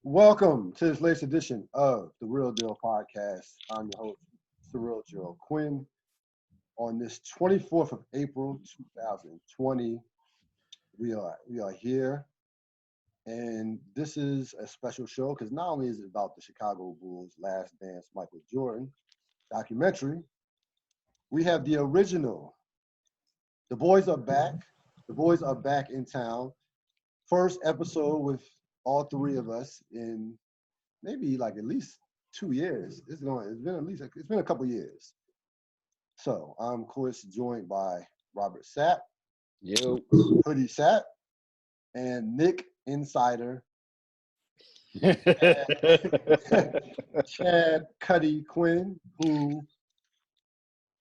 Welcome to this latest edition of the Ril Dil podcast. I'm your host, Ril Dil Quinn. On this 24th of April, 2020, we are here, and this is a special show because not only is it about the Chicago Bulls' Last Dance Michael Jordan documentary, we have the original. The boys are back. The boys are back in town. First episode with all three of us in maybe like at least 2 years. It's been a couple years. So I'm of course joined by Robert Sapp, You. Hoodie Sapp, and Nick Insider, Chad Cuddy Quinn, who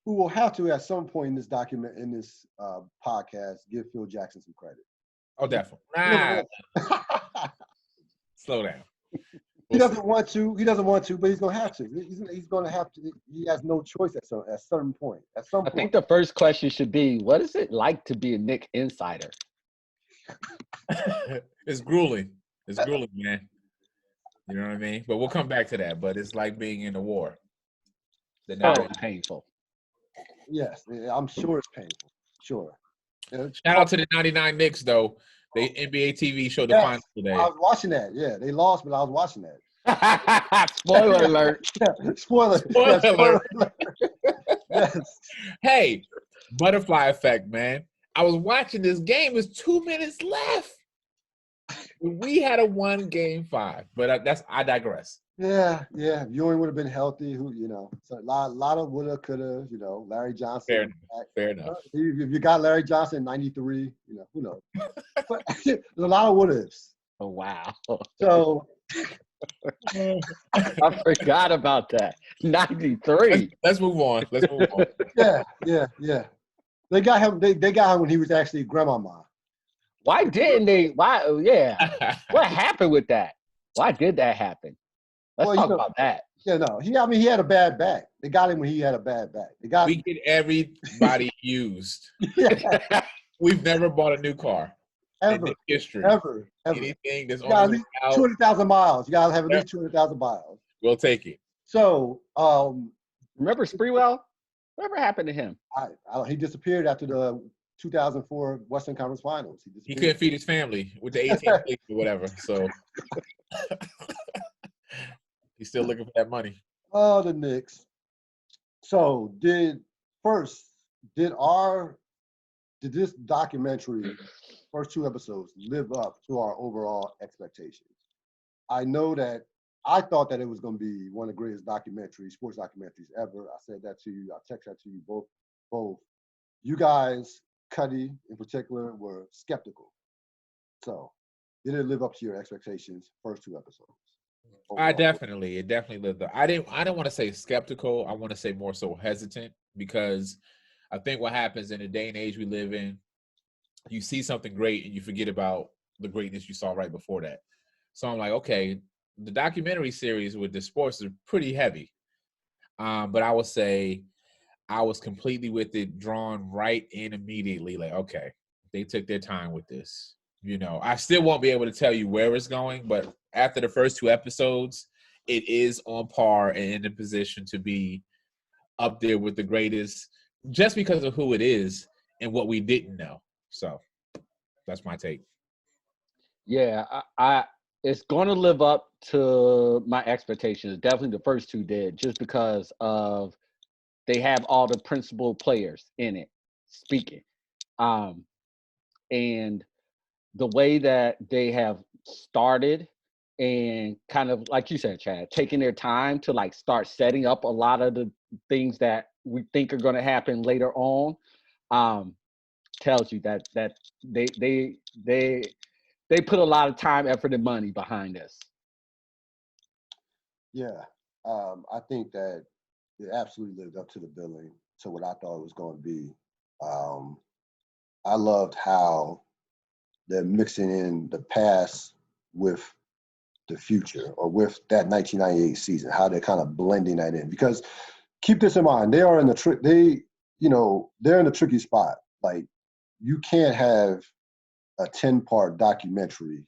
will have to at some point in this podcast give Phil Jackson some credit. Oh, definitely. Slow down. He doesn't want to. He doesn't want to, but he's gonna have to. He's gonna have to. He has no choice at certain point. At some I point. think the first question should be, what is it like to be a Nick insider? It's grueling. It's grueling, man. You know what I mean? But we'll come back to that. But it's like being in a war. Very painful. Yes, I'm sure it's painful. Sure. Shout out to the 99 Knicks, though. The NBA TV showed the Yes, finals today. I was watching that. Yeah, they lost, but I was watching that. Spoiler alert. Yeah, spoiler. Spoiler alert. Yes. Hey, butterfly effect, man. I was watching this game. There's 2 minutes left. We had a 1-game 5, but I digress. Yeah. If Ewing would have been healthy, so a lot of woulda, coulda, Larry Johnson. Fair enough. If you got Larry Johnson in '93, who knows? But there's a lot of would-haves. Oh, wow. So I forgot about that. 93. Let's move on. yeah. They got him. They got him when he was actually grandmama. Why didn't they? Why? Yeah. What happened with that? Why did that happen? Let's talk about that. Yeah, no. He had a bad back. They got him when he had a bad back. We get everybody used. Yeah. We've never bought a new car. Ever. In history. Ever. Anything that's on on at least 200,000 miles. You gotta have at least 200,000 miles. We'll take it. So, remember Spreewell? Whatever happened to him? He disappeared after the 2004 Western Conference Finals. He couldn't feed his family with the 18 or whatever. So he's still looking for that money. Oh, the Knicks. So did this documentary, first 2 episodes, live up to our overall expectations? I know that I thought that it was going to be one of the greatest sports documentaries ever. I said that to you. I texted that to you both. You guys, Cuddy in particular, were skeptical. So did it live up to your expectations, first 2 episodes? It definitely lived up. I didn't want to say skeptical. I want to say more so hesitant, because I think what happens in the day and age we live in, you see something great and you forget about the greatness you saw right before that. So I'm like, okay, the documentary series with the sports is pretty heavy. But I would say I was completely with it, drawn right in immediately. Like, okay, they took their time with this. I still won't be able to tell you where it's going, but after the first 2 episodes, it is on par and in a position to be up there with the greatest, just because of who it is and what we didn't know. So that's my take. Yeah, it's going to live up to my expectations. Definitely the first 2 did, just because of they have all the principal players in it speaking. And the way that they have started and kind of, like you said, Chad, taking their time to like start setting up a lot of the things that we think are going to happen later on, tells you that they put a lot of time, effort, and money behind this. Yeah, I think that it absolutely lived up to the billing, to what I thought it was going to be. I loved how they're mixing in the past with the future, or with that 1998 season, how they're kind of blending that in. Because keep this in mind, they are in the they're in a tricky spot. Like, you can't have a 10-part documentary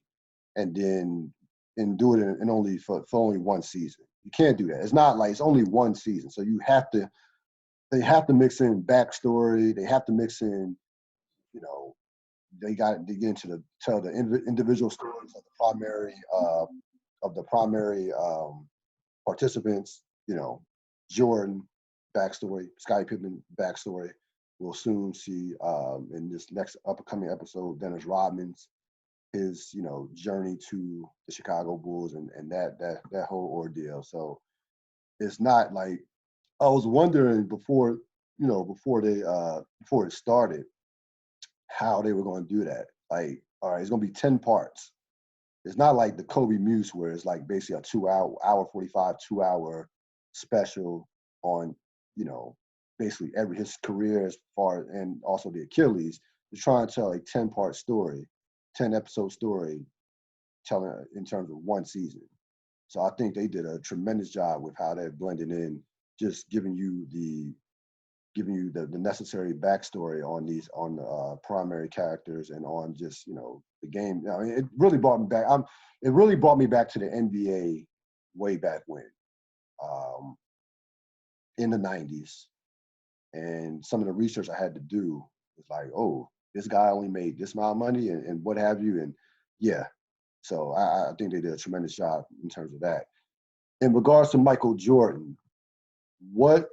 and then and do it in only for only one season. You can't do that. It's not like it's only one season. So they have to mix in backstory. They have to mix in, you know, they got to get into tell the individual stories of the primary participants. You know, Jordan backstory, Scottie Pippen backstory. We'll soon see in this next upcoming episode, Dennis Rodman's his journey to the Chicago Bulls and that whole ordeal. So it's not like I was wondering before it started how they were going to do that. Like, all right, it's going to be 10 parts. It's not like the Kobe Muse where it's like basically a 2 hour 45 2 hour special on basically his career as far and also the Achilles. They're trying to tell a 10-part story, 10-episode story, telling in terms of one season. So I think they did a tremendous job with how they're blending in, just giving you the necessary backstory on the primary characters and on just the game. I mean, it really brought me back. It really brought me back to the NBA way back when, in the '90s, and some of the research I had to do was like, oh, this guy only made this amount of money and what have you, and yeah. So I think they did a tremendous job in terms of that. In regards to Michael Jordan, what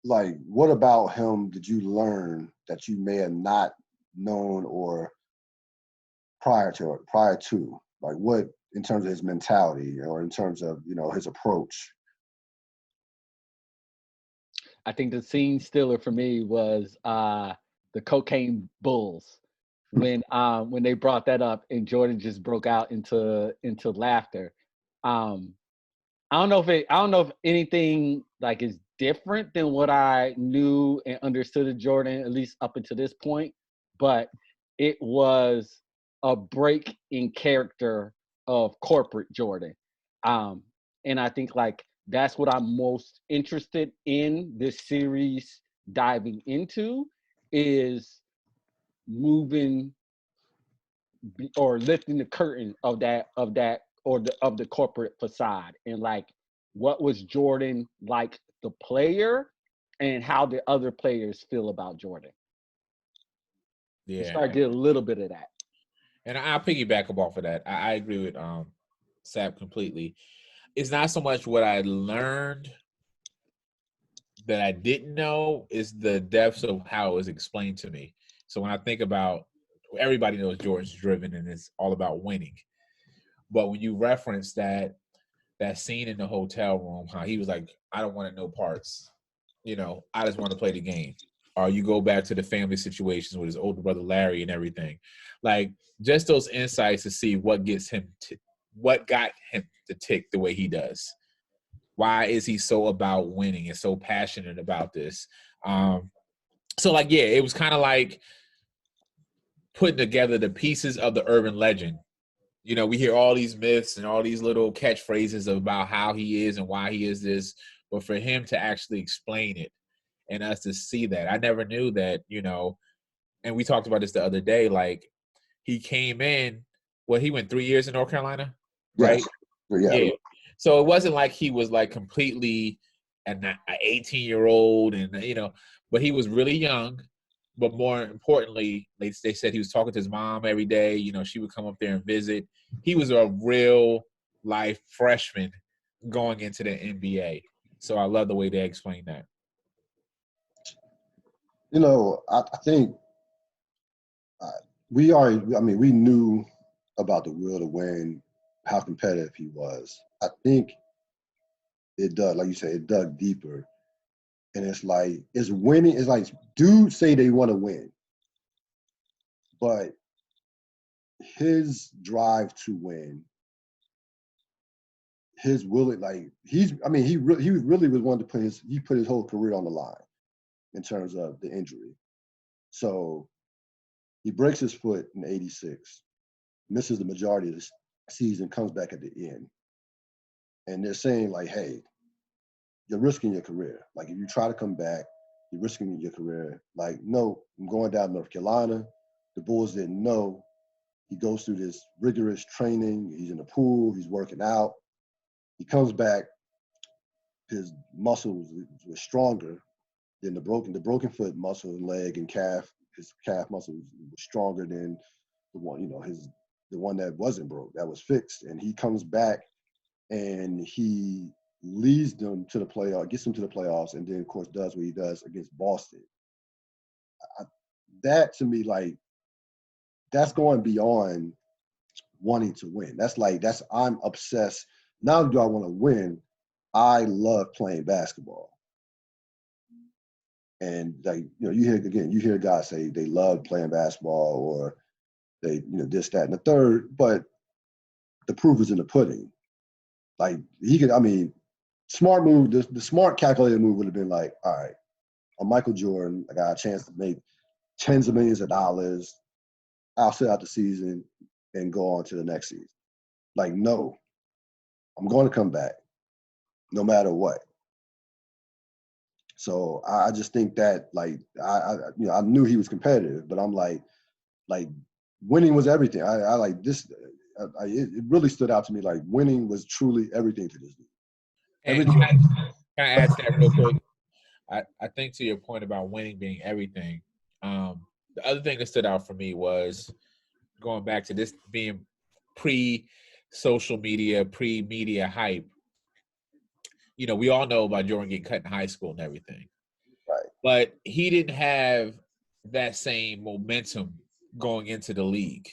about him did you learn that you may have not known or prior to? Like what in terms of his mentality or in terms of, his approach? I think the scene stealer for me was the Cocaine Bulls when they brought that up and Jordan just broke out into laughter. I don't know if anything like is different than what I knew and understood of Jordan, at least up until this point, but it was a break in character of corporate Jordan. And I think like that's what I'm most interested in this series diving into is moving or lifting the curtain of that or of the corporate facade and like what was Jordan like the player and how the other players feel about Jordan. Yeah, you start getting a little bit of that. And I'll piggyback up off of that. I agree with Sap completely. It's not so much what I learned that I didn't know, is the depths of how it was explained to me. So when I think about, everybody knows Jordan's driven and it's all about winning. But when you reference that scene in the hotel room, how he was like, I don't want no parts. I just want to play the game. Or you go back to the family situations with his older brother Larry and everything. Like just those insights to see what got him to tick the way he does. Why is he so about winning and so passionate about this? So like, yeah, it was kind of like putting together the pieces of the urban legend. We hear all these myths and all these little catchphrases about how he is and why he is this, but for him to actually explain it and us to see that, I never knew that, and we talked about this the other day, like he came in, he went 3 years in North Carolina, right? Yes. Yeah. So it wasn't like he was like completely an 18-year-old and, but he was really young. But more importantly, they said he was talking to his mom every day. She would come up there and visit. He was a real life freshman going into the NBA. So I love the way they explained that. I think we knew about the will to win, how competitive he was. I think it dug, like you said, it dug deeper. And it's like, it's winning. It's like dudes say they want to win, but his drive to win, his willing, like he really was one to put his whole career on the line in terms of the injury. So he breaks his foot in '86, misses the majority of the season, comes back at the end. And they're saying like, hey, you're risking your career. Like if you try to come back, you're risking your career. Like, no, I'm going down to North Carolina. The Bulls didn't know He goes through this rigorous training. He's in the pool. He's working out. He comes back. His muscles were stronger than the broken foot muscle, leg, and calf. His calf muscle was stronger than the one, the one that wasn't broke, that was fixed. And he comes back and he leads them to the playoff, gets them to the playoffs, and then of course does what he does against Boston. That to me, like, that's going beyond wanting to win. I'm obsessed. Not only do I want to win, I love playing basketball. And you hear guys say they love playing basketball, or they, this, that, and the third, but the proof is in the pudding. Like, smart move, the smart calculated move would have been like, all right, I'm Michael Jordan. I got a chance to make tens of millions of dollars. I'll sit out the season and go on to the next season. Like, no, I'm going to come back no matter what. So I just think that, like, I knew he was competitive, but I'm like winning was everything. I like this. It really stood out to me. Like, winning was truly everything to this dude. Everything. Can I add to that real quick? I think to your point about winning being everything, the other thing that stood out for me was going back to this being pre-social media, pre-media hype. We all know about Jordan getting cut in high school and everything. Right. But he didn't have that same momentum going into the league.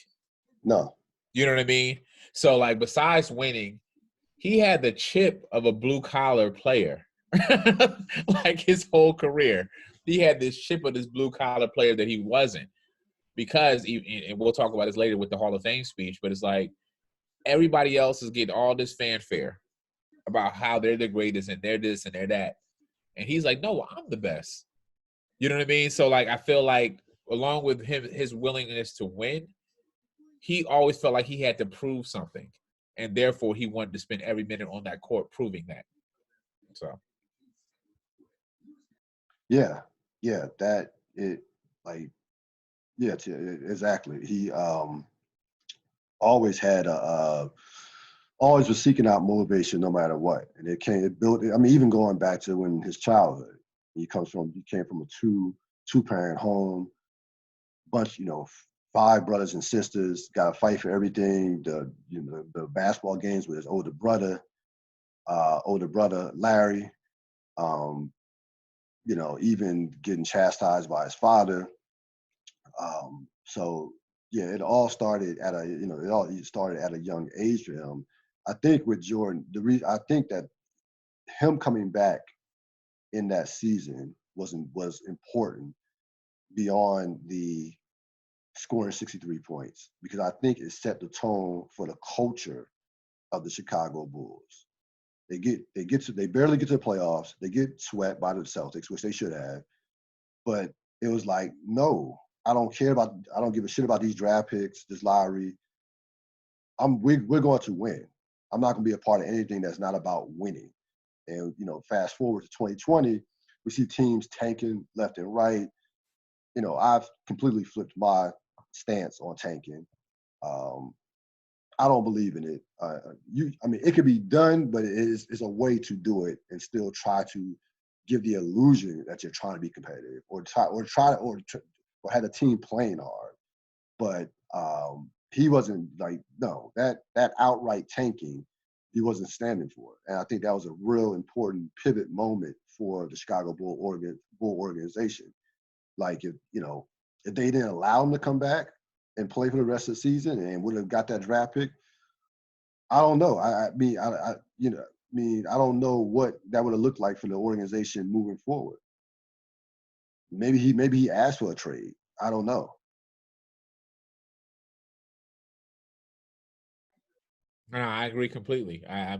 No. You know what I mean? So, like, besides winning, he had the chip of a blue-collar player. Like, his whole career. He had this chip of this blue-collar player that he wasn't. Because, and we'll talk about this later with the Hall of Fame speech, but it's like everybody else is getting all this fanfare about how they're the greatest and they're this and they're that. And he's like, no, I'm the best. You know what I mean? So, like, I feel like along with him, his willingness to win, he always felt like he had to prove something. And therefore, he wanted to spend every minute on that court proving that. So. Yeah, that it, like, yeah, exactly. He always had always was seeking out motivation no matter what, and it built. I mean, even going back to when his childhood, he came from a two parent home, bunch, 5 brothers and sisters, got to fight for everything. The basketball games with his older brother Larry. Even getting chastised by his father. So yeah, it all started at it started at a young age for him. I think with Jordan, I think that him coming back in that season was important beyond the scoring 63 points, because I think it set the tone for the culture of the Chicago Bulls. They barely get to the playoffs. They get swept by the Celtics, which they should have. But it was like, no, I don't give a shit about these draft picks, this lottery. We're going to win. I'm not going to be a part of anything that's not about winning. And, fast forward to 2020, we see teams tanking left and right. I've completely flipped my stance on tanking. I don't believe in it. It could be done, but it's a way to do it and still try to give the illusion that you're trying to be competitive, or have a team playing hard. But he wasn't like, no, that outright tanking, he wasn't standing for it. And I think that was a real important pivot moment for the Chicago Bull organization. Like, if they didn't allow him to come back and play for the rest of the season and would have got that draft pick, I don't know. I don't know what that would have looked like for the organization moving forward. Maybe he asked for a trade. I don't know. No, I agree completely. I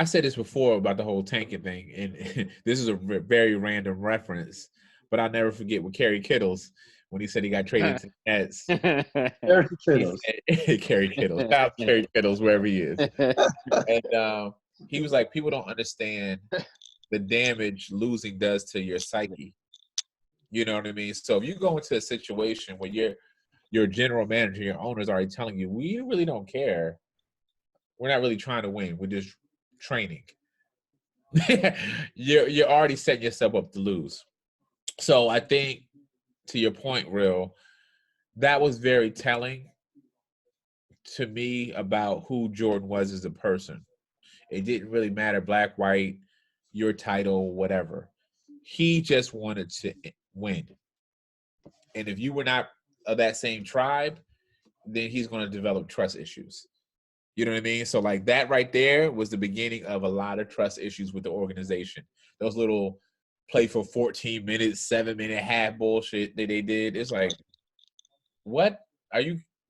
said this before about the whole tanking thing, and this is a very random reference, but I'll never forget with Kerry Kittles when he said he got traded to the Nets. Kerry Kittles. Kerry Kittles. Shout out Kerry Kittles, wherever he is. And he was like, people don't understand the damage losing does to your psyche. You know what I mean? So if you go into a situation where your general manager, your owner's already telling you, we really don't care. We're not really trying to win. We're just training. You're already setting yourself up to lose. So I think, to your point, Ril, that was very telling to me about who Jordan was as a person. It didn't really matter, black, white, your title, whatever. He just wanted to win. And if you were not of that same tribe, then he's going to develop trust issues. You know what I mean? So like that right there was the beginning of a lot of trust issues with the organization. Those little play for 14 minutes, 7-minute half bullshit that they did. It's like, what are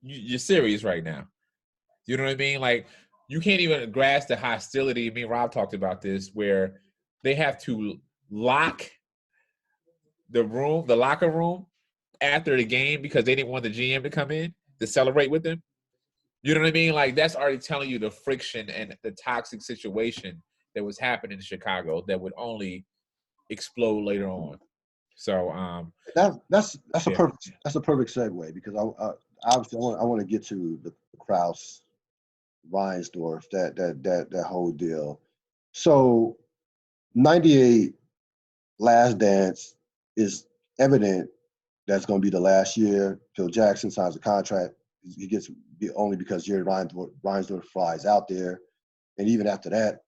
you're serious right now? You know what I mean? Like, you can't even grasp the hostility. Me and Rob talked about this, where they have to lock the locker room after the game because they didn't want the GM to come in to celebrate with them. You know what I mean? Like, that's already telling you the friction and the toxic situation that was happening in Chicago that would only explode later on. So that's a perfect segue, because I obviously I want to get to the Krause, Reinsdorf, that whole deal. So 98 Last Dance is evident that's going to be the last year. Phil Jackson signs a contract. He gets only because Jerry Reinsdorf flies out there, and even after that,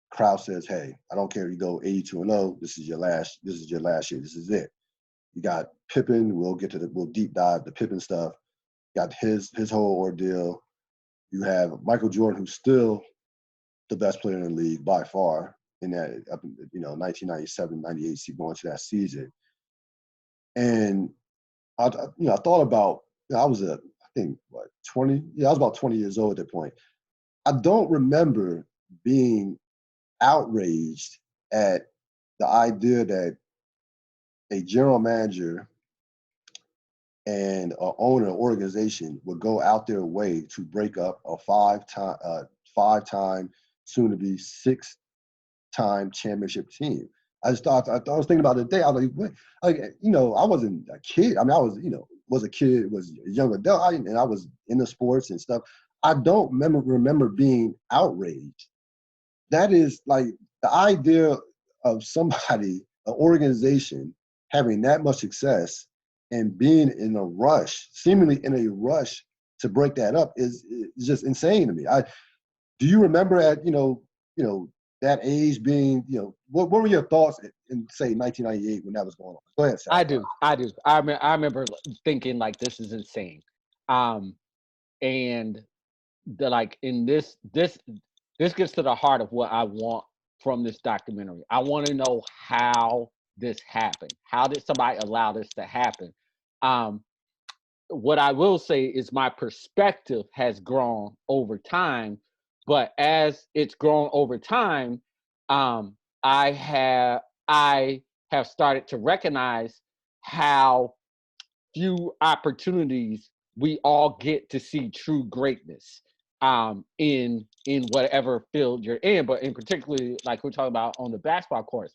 Krause says, "Hey, I don't care if you go 82-0. This is your last year. This is it." You got Pippen. We'll deep dive the Pippen stuff. You got his whole ordeal. You have Michael Jordan, who's still the best player in the league by far in that, 1997, 98 going to that season. And I thought about, I was I think 20. Yeah, I was about 20 years old at that point. I don't remember being outraged at the idea that a general manager and an owner organization would go out their way to break up a five-time, soon-to-be six-time championship team. I was thinking about it today. I was like, what? I wasn't a kid. I mean, I was, was a kid, was a young adult, and I was into sports and stuff. I don't remember being outraged. That is like the idea of somebody, an organization, having that much success and being in a rush, seemingly in a rush to break that up is just insane to me. Do you remember at that age being, what were your thoughts in say 1998 when that was going on? Go ahead, Sal. I do. I remember thinking like, this is insane. And in this gets to the heart of what I want from this documentary. I want to know how this happened. How did somebody allow this to happen? What I will say is my perspective has grown over time, but as it's grown over time, I have started to recognize how few opportunities we all get to see true greatness in whatever field you're in, but in particularly, like we're talking about on the basketball court.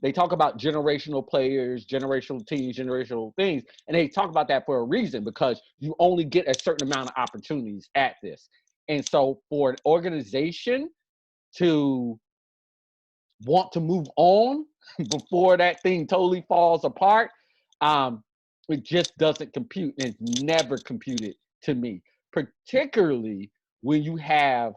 They talk about generational players, generational teams, generational things, and they talk about that for a reason, because you only get a certain amount of opportunities at this. And so for an organization to want to move on before that thing totally falls apart, it just doesn't compute, and it's never computed to me, particularly when you have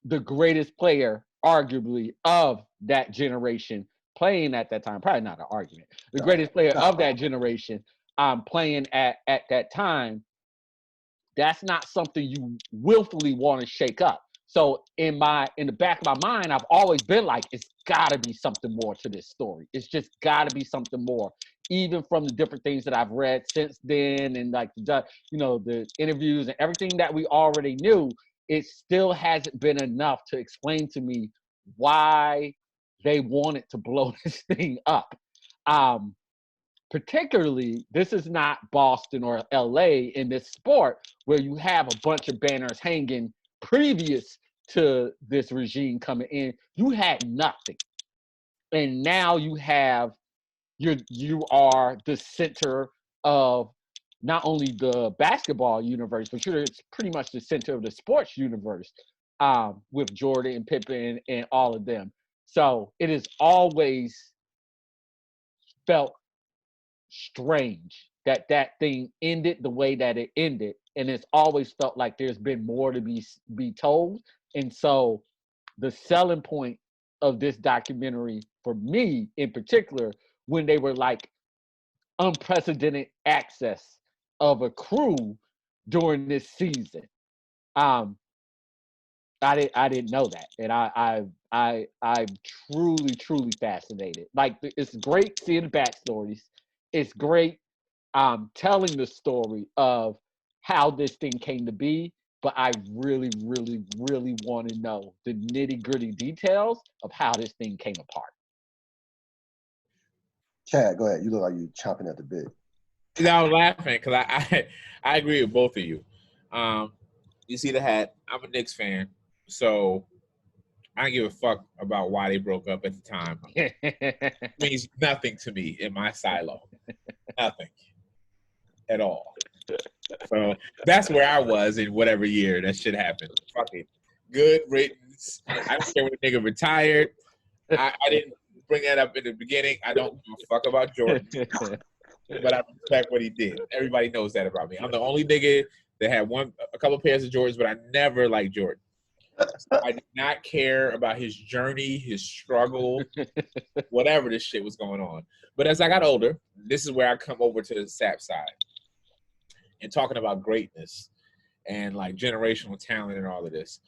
the greatest player, arguably, of that generation playing at that time. Probably not an argument. The greatest player of that generation playing at that time. That's not something you willfully want to shake up. So in the back of my mind, I've always been like, it's got to be something more to this story. It's just got to be something more, even from the different things that I've read since then, and like the interviews and everything that we already knew. It still hasn't been enough to explain to me why they wanted to blow this thing up. Particularly, this is not Boston or LA in this sport where you have a bunch of banners hanging previous to this regime coming in. You had nothing. And now you are the center of not only the basketball universe, but it's pretty much the center of the sports universe, with Jordan and Pippen and all of them. So it has always felt strange that thing ended the way that it ended, and it's always felt like there's been more to be told. And so the selling point of this documentary for me in particular, when they were like unprecedented access of a crew during this season, I didn't know that, and I'm truly fascinated. Like, it's great seeing the backstories. It's great telling the story of how this thing came to be, but I really want to know the nitty-gritty details of how this thing came apart. Chad, go ahead. You look like you're chomping at the bit. I was laughing because I agree with both of you. You see the hat. I'm a Knicks fan, so I don't give a fuck about why they broke up at the time. It means nothing to me in my silo. Nothing at all. So that's where I was in whatever year that shit happened. Fucking good riddance. I don't care when the nigga retired. I didn't bring that up in the beginning. I don't give a fuck about Jordan, but I respect what he did. Everybody knows that about me. I'm the only nigga that had a couple pairs of Jordans, but I never liked Jordan. So I did not care about his journey, his struggle, whatever this shit was going on. But as I got older, this is where I come over to the SAP side and talking about greatness and like generational talent and all of this.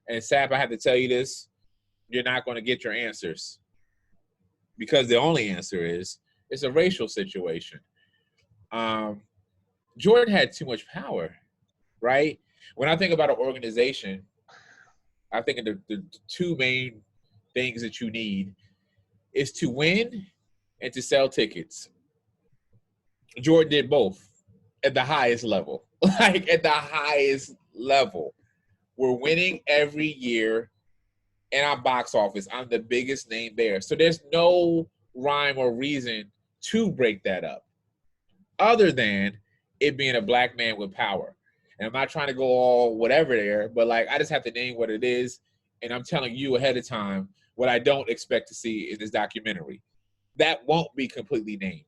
And SAP, I have to tell you this, you're not going to get your answers, because the only answer is it's a racial situation. Jordan had too much power, right? When I think about an organization, I think of the two main things that you need is to win and to sell tickets. Jordan did both at the highest level. Like, at the highest level. We're winning every year in our box office. I'm the biggest name there. So there's no rhyme or reason to break that up other than it being a black man with power. And I'm not trying to go all whatever there, but like, I just have to name what it is. And I'm telling you ahead of time what I don't expect to see in this documentary. That won't be completely named.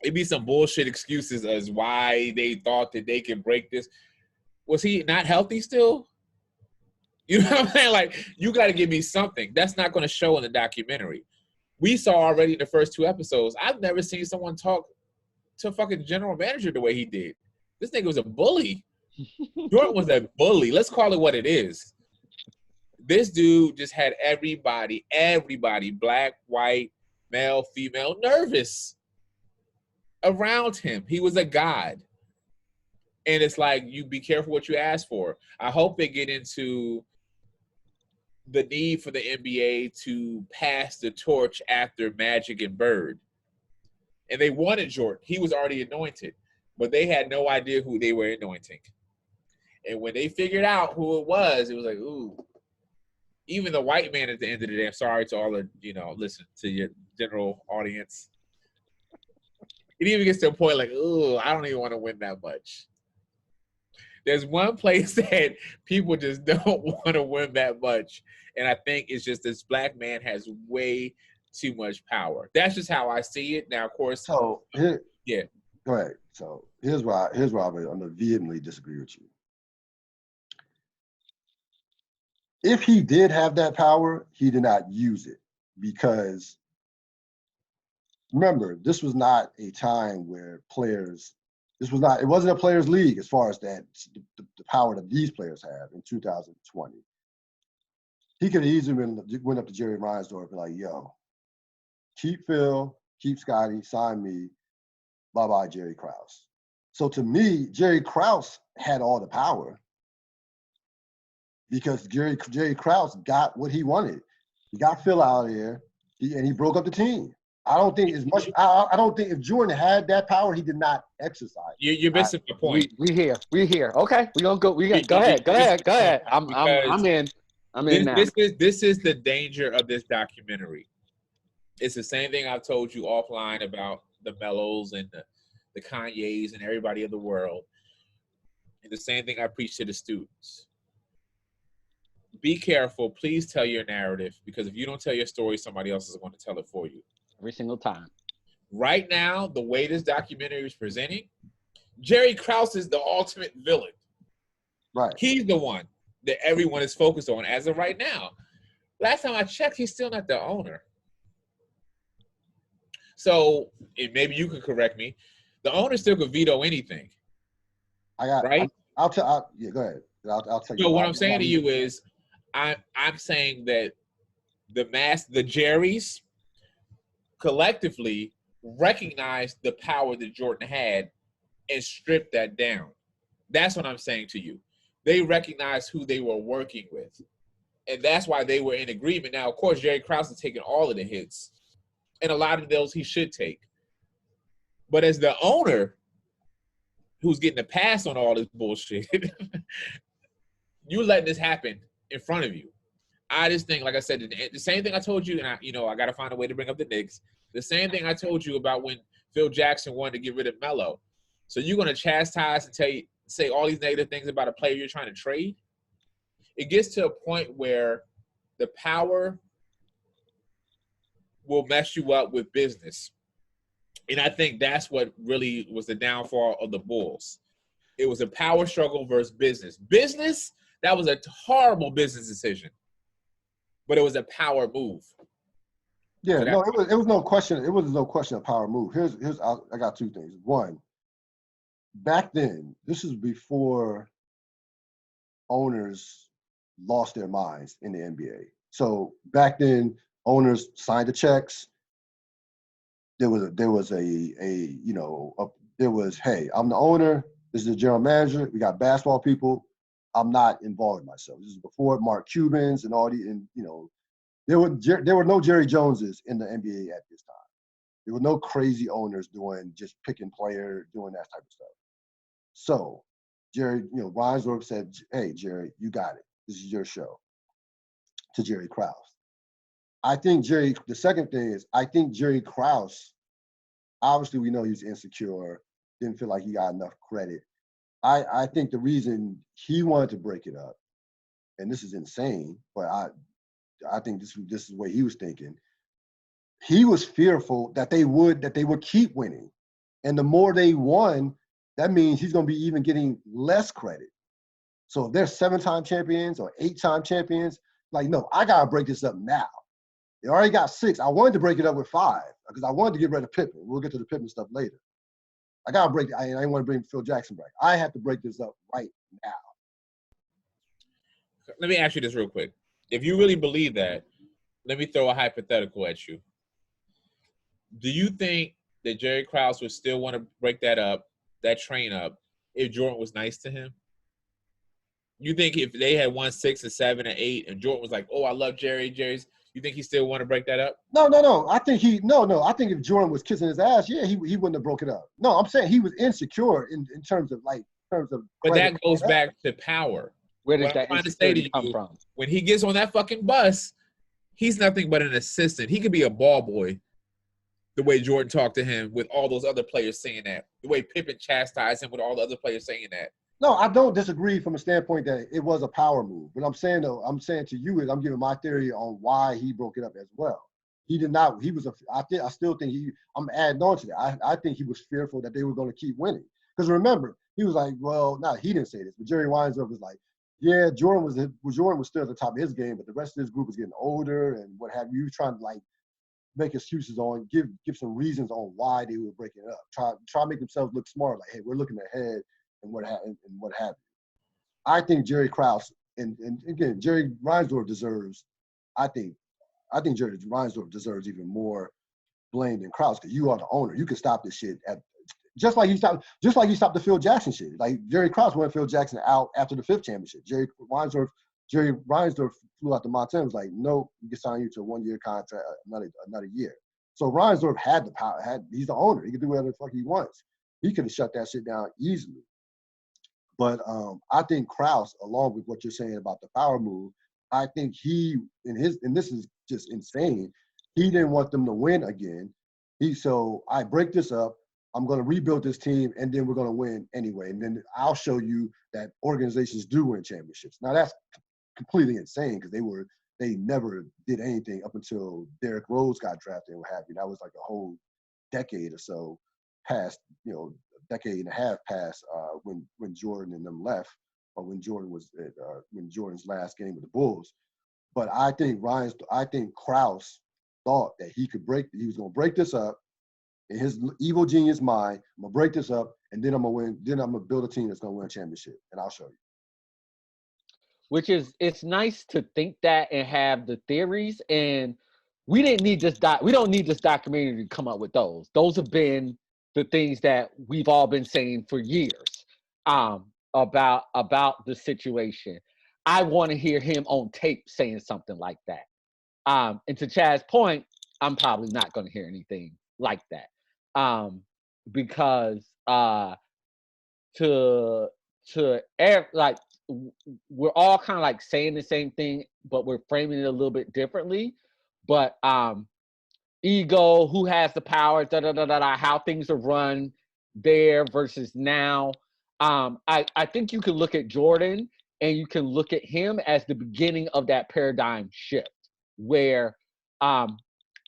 It'd be some bullshit excuses as why they thought that they could break this. Was he not healthy still? You know what I'm saying? Like, you got to give me something. That's not going to show in the documentary. We saw already in the first 2 episodes, I've never seen someone talk to a fucking general manager the way he did. This nigga was a bully. Jordan was a bully. Let's call it what it is. This dude just had everybody, black, white, male, female, nervous around him. He was a god. And it's like, you be careful what you ask for. I hope they get into the need for the NBA to pass the torch after Magic and Bird. And they wanted Jordan. He was already anointed, but they had no idea who they were anointing. And when they figured out who it was like, ooh. Even the white man at the end of the day, I'm sorry to all the, listen to your general audience. It even gets to a point like, ooh, I don't even want to win that much. There's one place that people just don't want to win that much. And I think it's just this black man has way too much power. That's just how I see it. Now, of course. So, yeah. Go ahead. So here's why I'm going to vehemently disagree with you. If he did have that power, he did not use it, because remember, this was not a time where it wasn't a players' league as far as that, the power that these players have in 2020. He could have easily went up to Jerry Reinsdorf and be like, yo, keep Phil, keep Scotty, sign me, bye-bye Jerry Krause. So to me, Jerry Krause had all the power, because Jerry Krause got what he wanted. He got Phil out of there, and he broke up the team. I don't think if Jordan had that power, he did not exercise. You're missing the point. We here. Okay, we gonna go. Go ahead. I'm in now. This is the danger of this documentary. It's the same thing I've told you offline about the Mellows and the Kanyes, and everybody in the world. And the same thing I preach to the students. Be careful. Please tell your narrative, because if you don't tell your story, somebody else is going to tell it for you. Every single time. Right now, the way this documentary is presenting, Jerry Krause is the ultimate villain. Right. He's the one that everyone is focused on as of right now. Last time I checked, he's still not the owner. So, and maybe you could correct me, the owner still could veto anything. Right? I'll tell. Yeah, go ahead. I'll tell you. So what I'm saying to you is, I'm saying that the Jerrys collectively recognized the power that Jordan had and stripped that down. That's what I'm saying to you. They recognized who they were working with. And that's why they were in agreement. Now, of course, Jerry Krause is taking all of the hits. And a lot of those he should take. But as the owner, who's getting a pass on all this bullshit, you letting this happen in front of you. I just think, like I said, the same thing I told you, and I got to find a way to bring up the Knicks. The same thing I told you about when Phil Jackson wanted to get rid of Melo. So you're going to chastise and say all these negative things about a player you're trying to trade? It gets to a point where the power will mess you up with business. And I think that's what really was the downfall of the Bulls. It was a power struggle versus business. Business, that was a horrible business decision. But it was a power move. Yeah, no, it was no question. It was no question of power move. I got two things. One, back then, this is before owners lost their minds in the NBA. So back then, owners signed the checks. There was hey, I'm the owner. This is the general manager. We got basketball people. I'm not involved myself. This is before Mark Cubans and all the, and there were no Jerry Joneses in the NBA at this time. There were no crazy owners just picking player, doing that type of stuff. So Jerry, Reinsdorf said, hey, Jerry, you got it. This is your show. To Jerry Krause. The second thing is, I think Jerry Krause, obviously we know he's insecure, didn't feel like he got enough credit. I think the reason he wanted to break it up, and this is insane, but I think this is what he was thinking. He was fearful that they would keep winning. And the more they won, that means he's going to be even getting less credit. So if they're 7-time champions or 8-time champions, like, no, I got to break this up now. They already got 6. I wanted to break it up with 5 because I wanted to get rid of Pippen. We'll get to the Pippen stuff later. I got to break it. I didn't want to bring Phil Jackson back. I have to break this up right now. Let me ask you this real quick. If you really believe that, let me throw a hypothetical at you. Do you think that Jerry Krause would still want to break that train up, if Jordan was nice to him? You think if they had won 6 or 7 or 8 and Jordan was like, oh, I love Jerry's, you think he still want to break that up? No. I think I think if Jordan was kissing his ass, yeah, he wouldn't have broke it up. No, I'm saying he was insecure in terms of But that goes back to power. Where does that insecurity come from? When he gets on that fucking bus, he's nothing but an assistant. He could be a ball boy, the way Jordan talked to him with all those other players saying that. The way Pippen chastised him with all the other players saying that. No, I don't disagree from a standpoint that it was a power move. But I'm saying to you is I'm giving my theory on why he broke it up as well. He did not. I still think I'm adding on to that. I think he was fearful that they were going to keep winning. Because remember, he was like, he didn't say this, but Jerry Reinsdorf was like, yeah, Jordan was still at the top of his game, but the rest of his group was getting older and what have you. He was trying to make excuses on, give some reasons on why they were breaking it up. Try to make themselves look smart, like, hey, we're looking ahead and what have you. I think Jerry Krause and again Jerry Reinsdorf deserves. I think Jerry Reinsdorf deserves even more blame than Krause because you are the owner. You can stop this shit just like he stopped the Phil Jackson shit. Like Jerry Krause wanted Phil Jackson out after the 5th championship. Jerry Reinsdorf flew out to Montana and was like, no, we can sign you to a 1-year contract, another year. So Reinsdorf had the power. He's the owner. He can do whatever the fuck he wants. He could have shut that shit down easily. But I think Krause, along with what you're saying about the power move, I think and this is just insane, he didn't want them to win again. So I break this up. I'm going to rebuild this team, and then we're going to win anyway. And then I'll show you that organizations do win championships. Now, that's completely insane because they never did anything up until Derrick Rose got drafted and what have you. That was like a whole decade or so past, a decade and a half past when Jordan and them left, or when Jordan's last game with the Bulls. But I think Krause thought that he was going to break this up in his evil genius mind. I'm going to break this up, and then I'm going to win. Then I'm going to build a team that's going to win a championship, and I'll show you. Which is, it's nice to think that and have the theories. And we don't need this documentary to come up with those. Those have been the things that we've all been saying for years about the situation. I want to hear him on tape saying something like that. And to Chad's point, I'm probably not going to hear anything like that. Because like, we're all kind of like saying the same thing, but we're framing it a little bit differently. But ego, who has the power, how things are run there versus now. I think you can look at Jordan and you can look at him as the beginning of that paradigm shift where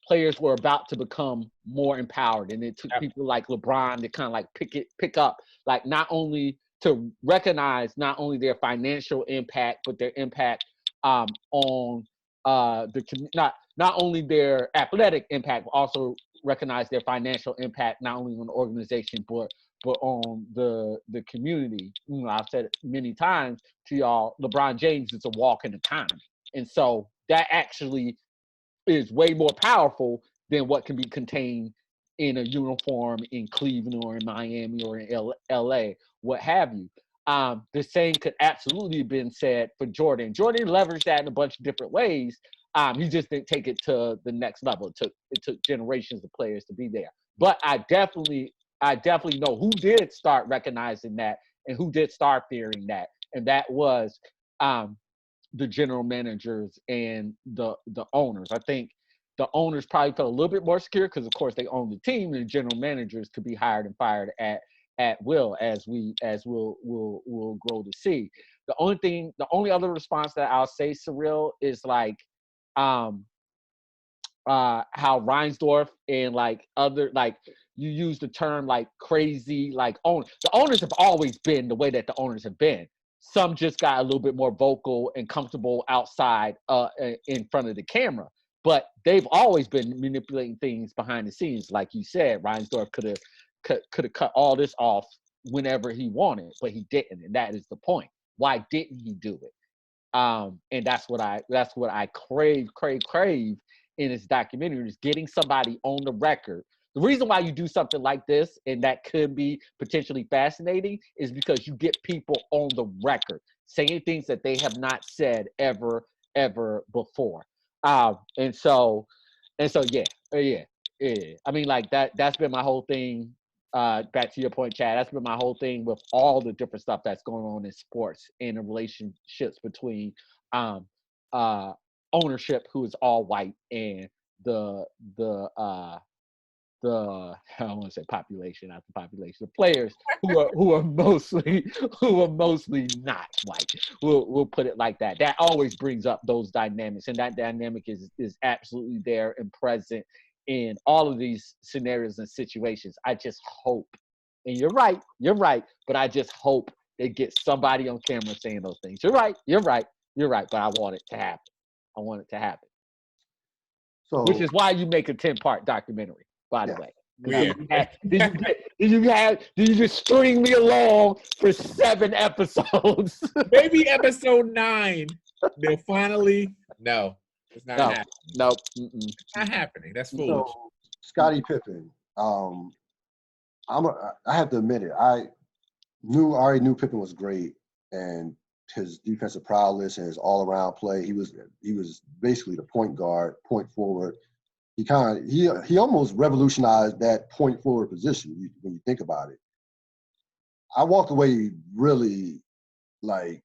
players were about to become more empowered, and it took people like LeBron to kind of like pick up, like not only to recognize not only their financial impact, but their impact on not only their athletic impact, but also recognize their financial impact, not only on the organization, but on the community. I've said it many times to y'all, LeBron James is a walk in the economy. And so that actually is way more powerful than what can be contained in a uniform in Cleveland or in Miami or in LA, what have you. The same could absolutely have been said for Jordan. Jordan leveraged that in a bunch of different ways. He just didn't take it to the next level. It took generations of players to be there. But I definitely know who did start recognizing that and who did start fearing that. And that was the general managers and the owners. I think the owners probably felt a little bit more secure because, of course, they own the team, and the general managers could be hired and fired at will, as we'll grow to see. The only other response that I'll say, Cyril, is like how Reinsdorf and like other, like, you use the term like crazy, like the owners have always been the way that the owners have been. Some just got a little bit more vocal and comfortable outside in front of the camera. But they've always been manipulating things behind the scenes. Like you said, Reinsdorf could have cut all this off whenever he wanted, but he didn't. And that is the point. Why didn't he do it? And that's what I crave in this documentary, is getting somebody on the record. The reason why you do something like this, and that could be potentially fascinating, is because you get people on the record saying things that they have not said ever before. And so yeah. I mean, like that's been my whole thing. Back to your point, Chad, that's been my whole thing with all the different stuff that's going on in sports and the relationships between ownership, who is all white, and the I don't want to say population, not the population, the players who are mostly not white. We'll put it like that. That always brings up those dynamics, and that dynamic is absolutely there and present in all of these scenarios and situations. I just hope, and you're right, but I just hope they get somebody on camera saying those things. You're right, but I want it to happen. So, which is why you make a 10-part documentary, by the way. Yeah. Did you just string me along for 7 episodes? Maybe episode 9. They'll finally. No, it's not happening. Nope. It's not happening. That's foolish. So, Scottie Pippen. I have to admit it. I already knew Pippen was great, and his defensive prowess and his all-around play. He was basically the point guard, point forward. He almost revolutionized that point forward position when you think about it. I walked away really like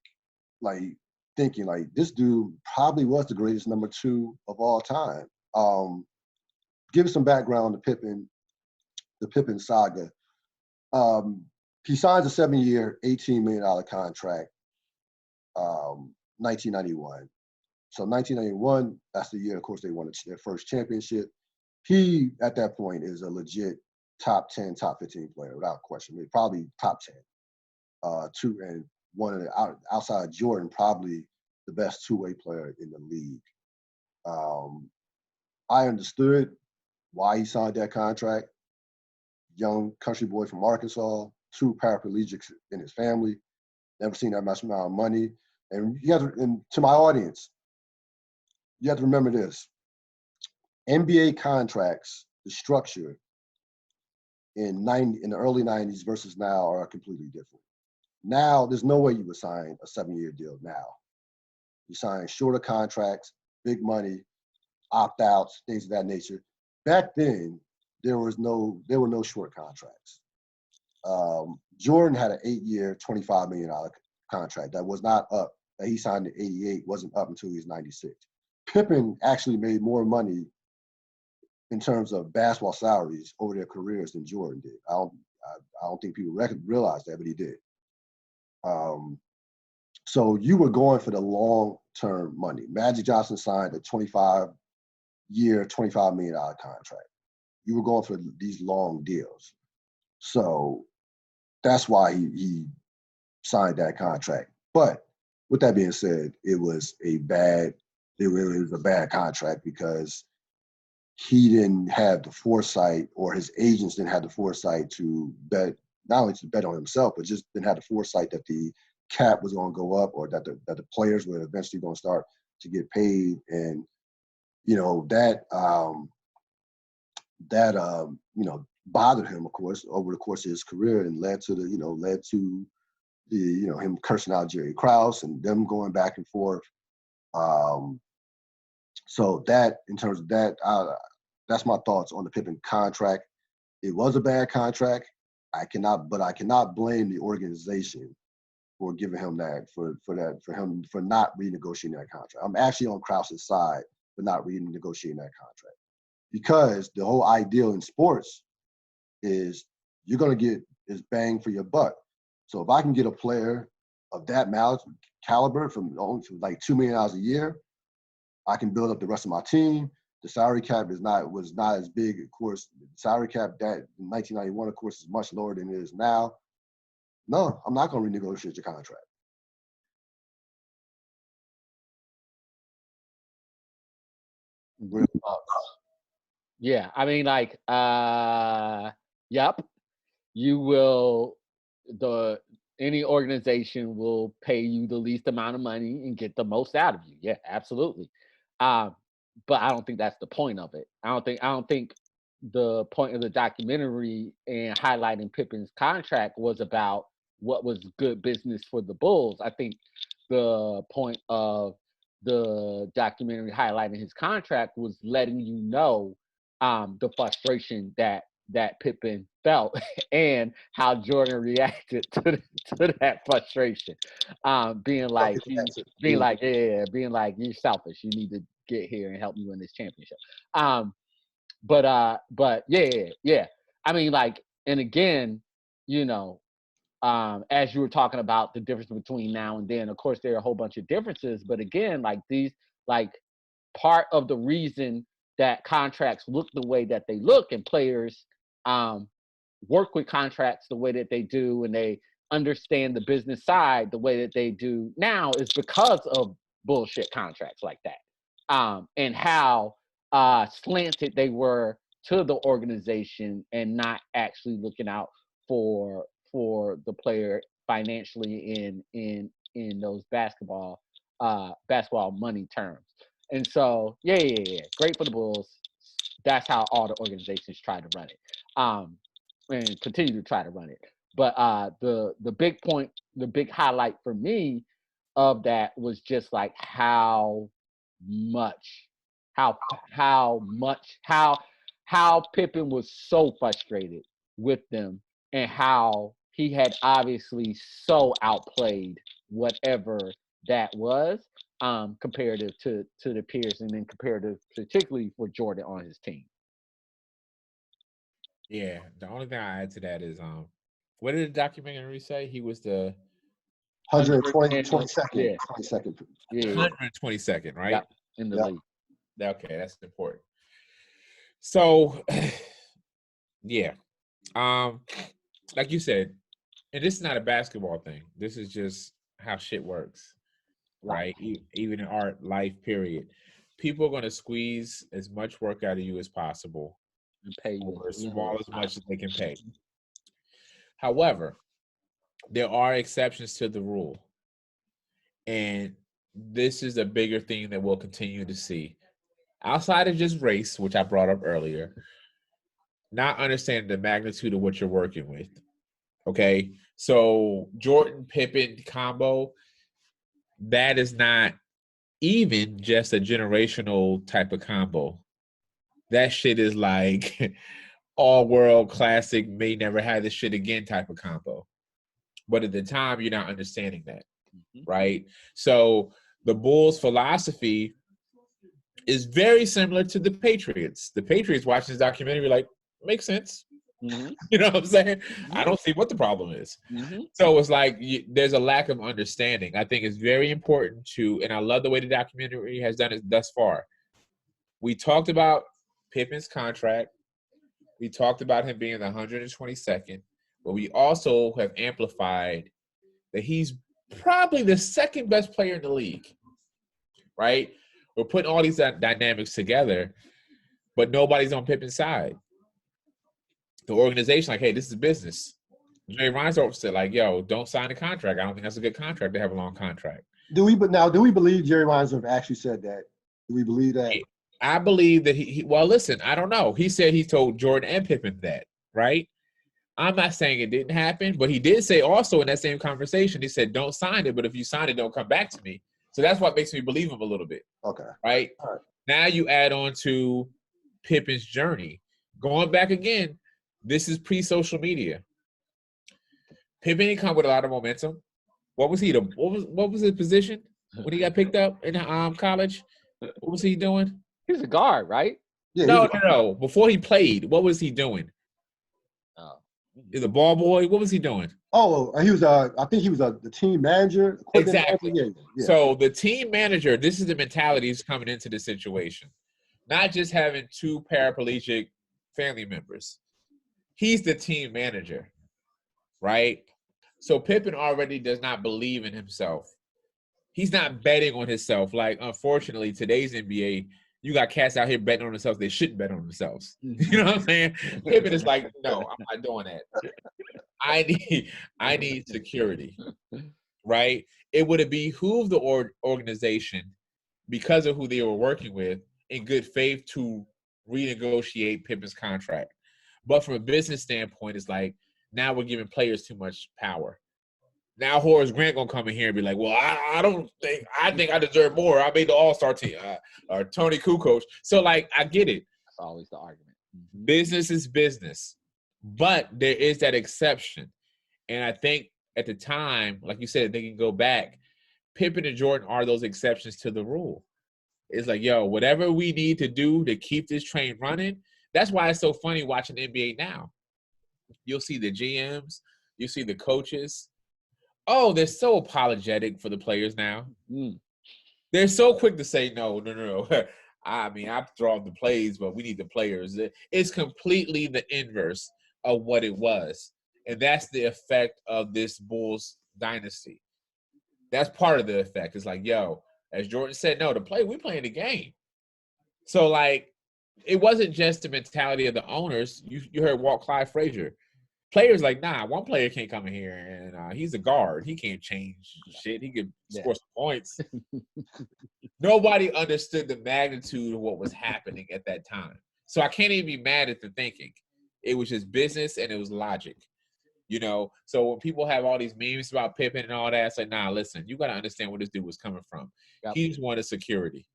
thinking like this dude probably was the greatest number 2 of all time. Give some background to Pippen, the Pippen saga. He signs a 7-year, $18 million contract, 1991. So 1991, that's the year, of course, they won their first championship. He, at that point, is a legit top 10, top 15 player without question. I mean, probably top 10. And one of the outside Jordan, probably the best two-way player in the league. I understood why he signed that contract. Young country boy from Arkansas, 2 paraplegics in his family, never seen that much amount of money. And you have to, and to my audience, you have to remember this. NBA contracts, the structure in the early 90s versus now are completely different. Now, there's no way you would sign a 7-year deal now. You sign shorter contracts, big money, opt-outs, things of that nature. Back then, there were no short contracts. Jordan had an 8-year, $25 million contract that was not up, that he signed in 88, wasn't up until he was 96. Pippen actually made more money in terms of basketball salaries over their careers than Jordan did. I don't think people realize that, but he did. So you were going for the long-term money. Magic Johnson signed a 25-year, $25 million contract. You were going for these long deals. So that's why he signed that contract. But with that being said, it was a bad contract because he didn't have the foresight, or his agents didn't have the foresight to bet, not only to bet on himself, but just didn't have the foresight that the cap was going to go up, or that the players were eventually going to start to get paid. And, you know, that bothered him, of course, over the course of his career, and led to him cursing out Jerry Krause and them going back and forth. So that, in terms of that, that's my thoughts on the Pippen contract. It was a bad contract. I cannot blame the organization for giving him that, for not renegotiating that contract. I'm actually on Krause's side for not renegotiating that contract, because the whole ideal in sports is you're going to get is bang for your buck. So if I can get a player of that caliber from like $2 million a year, I can build up the rest of my team. The salary cap was not as big, of course. The salary cap that in 1991, of course, is much lower than it is now. No, I'm not going to renegotiate your contract. Real thoughts. Yeah, I mean, like, yep, you will. Any organization will pay you the least amount of money and get the most out of you. Yeah, absolutely. But I don't think that's the point of it. I don't think the point of the documentary and highlighting Pippen's contract was about what was good business for the Bulls. I think the point of the documentary highlighting his contract was letting you know the frustration that Pippen felt and how Jordan reacted to that frustration. Being like, you're selfish. You need to get here and help me win this championship. But yeah. I mean, like, and again, you know, as you were talking about the difference between now and then, of course, there are a whole bunch of differences. But again, like part of the reason that contracts look the way that they look and players work with contracts the way that they do, and they understand the business side the way that they do now, is because of bullshit contracts like that, and how slanted they were to the organization and not actually looking out for the player financially in those basketball money terms. And so, yeah. Great for the Bulls. That's how all the organizations try to run it, and continue to try to run it. But the big point, the big highlight for me of that was just like how Pippen was so frustrated with them, and how he had obviously so outplayed whatever that was, comparative to the peers, and then comparative particularly for Jordan on his team. Yeah, the only thing I add to that is What did the documentary say? He was the 122nd, Yeah. 22nd. Yeah. 122nd, right? Yeah. In the Yeah. league. Okay, that's important. So, yeah, like you said, and this is not a basketball thing. This is just how shit works, right? Even in art, life, period. People are going to squeeze as much work out of you as possible And pay you for as as small little as much as they can pay. However, there are exceptions to the rule. And this is a bigger thing that we'll continue to see. Outside of just race, which I brought up earlier, not understanding the magnitude of what you're working with. Okay. So Jordan Pippen combo, that is not even just a generational type of combo. That shit is like all world classic, may never have this shit again type of combo. But at the time, you're not understanding that. Right? So the Bulls' philosophy is very similar to the Patriots. The Patriots watching this documentary like, makes sense. Mm-hmm. You know what I'm saying? Mm-hmm. I don't see what the problem is. Mm-hmm. So it's like there's a lack of understanding. I think it's very important to, and I love the way the documentary has done it thus far. We talked about Pippen's contract. We talked about him being the 122nd, but we also have amplified that he's probably the second best player in the league, right? We're putting all these dynamics together, but nobody's on Pippen's side. The organization, like, hey, this is business. Jay Reinsdorf said, like, yo, don't sign a contract. I don't think that's a good contract to have a long contract. Do we believe Jerry Reinsdorf actually said that? Do we believe that? I believe that he well, listen, I don't know. He said he told Jordan and Pippen that, right? I'm not saying it didn't happen, but he did say also in that same conversation, he said, don't sign it, but if you sign it, don't come back to me. So that's what makes me believe him a little bit. Okay. Right? All right. Now you add on to Pippen's journey. Going back again, this is pre-social media. Pippen didn't come with a lot of momentum. What was he? What was his position when he got picked up in college? What was he doing? He's a guard, right? Yeah. No. Before he played, what was he doing? Oh. Is a ball boy? What was he doing? Oh, he was. I think he was the team manager. Exactly. Manager. Yeah. So the team manager. This is the mentality he's coming into the situation. Not just having two paraplegic family members. He's the team manager, right? So Pippen already does not believe in himself. He's not betting on himself. Like, unfortunately, today's NBA, you got cats out here betting on themselves. They shouldn't bet on themselves. You know what I'm saying? Pippen is like, no, I'm not doing that. I need security, right? It would have behooved the organization, because of who they were working with, in good faith to renegotiate Pippen's contract. But from a business standpoint, it's like, now we're giving players too much power. Now Horace Grant gonna come in here and be like, well, I think I deserve more. I made the All-Star team, or Tony Kukoc. So, like, I get it. That's always the argument. Mm-hmm. Business is business. But there is that exception. And I think at the time, like you said, they can go back. Pippen and Jordan are those exceptions to the rule. It's like, yo, whatever we need to do to keep this train running. That's why it's so funny watching the NBA now. You'll see the GMs, you see the coaches. Oh, they're so apologetic for the players now. They're so quick to say, no. I mean, I've drawn the plays, but we need the players. It's completely the inverse of what it was. And that's the effect of this Bulls dynasty. That's part of the effect. It's like, yo, as Jordan said, no, we're playing the game. So, like, it wasn't just the mentality of the owners. You heard Clyde Frazier. Players like, nah, one player can't come in here and he's a guard. He can't change shit. He could score some points. Nobody understood the magnitude of what was happening at that time. So I can't even be mad at the thinking. It was just business and it was logic. You know, so when people have all these memes about Pippen and all that, it's like, nah, listen, you got to understand where this dude was coming from. Yep. He just wanted security.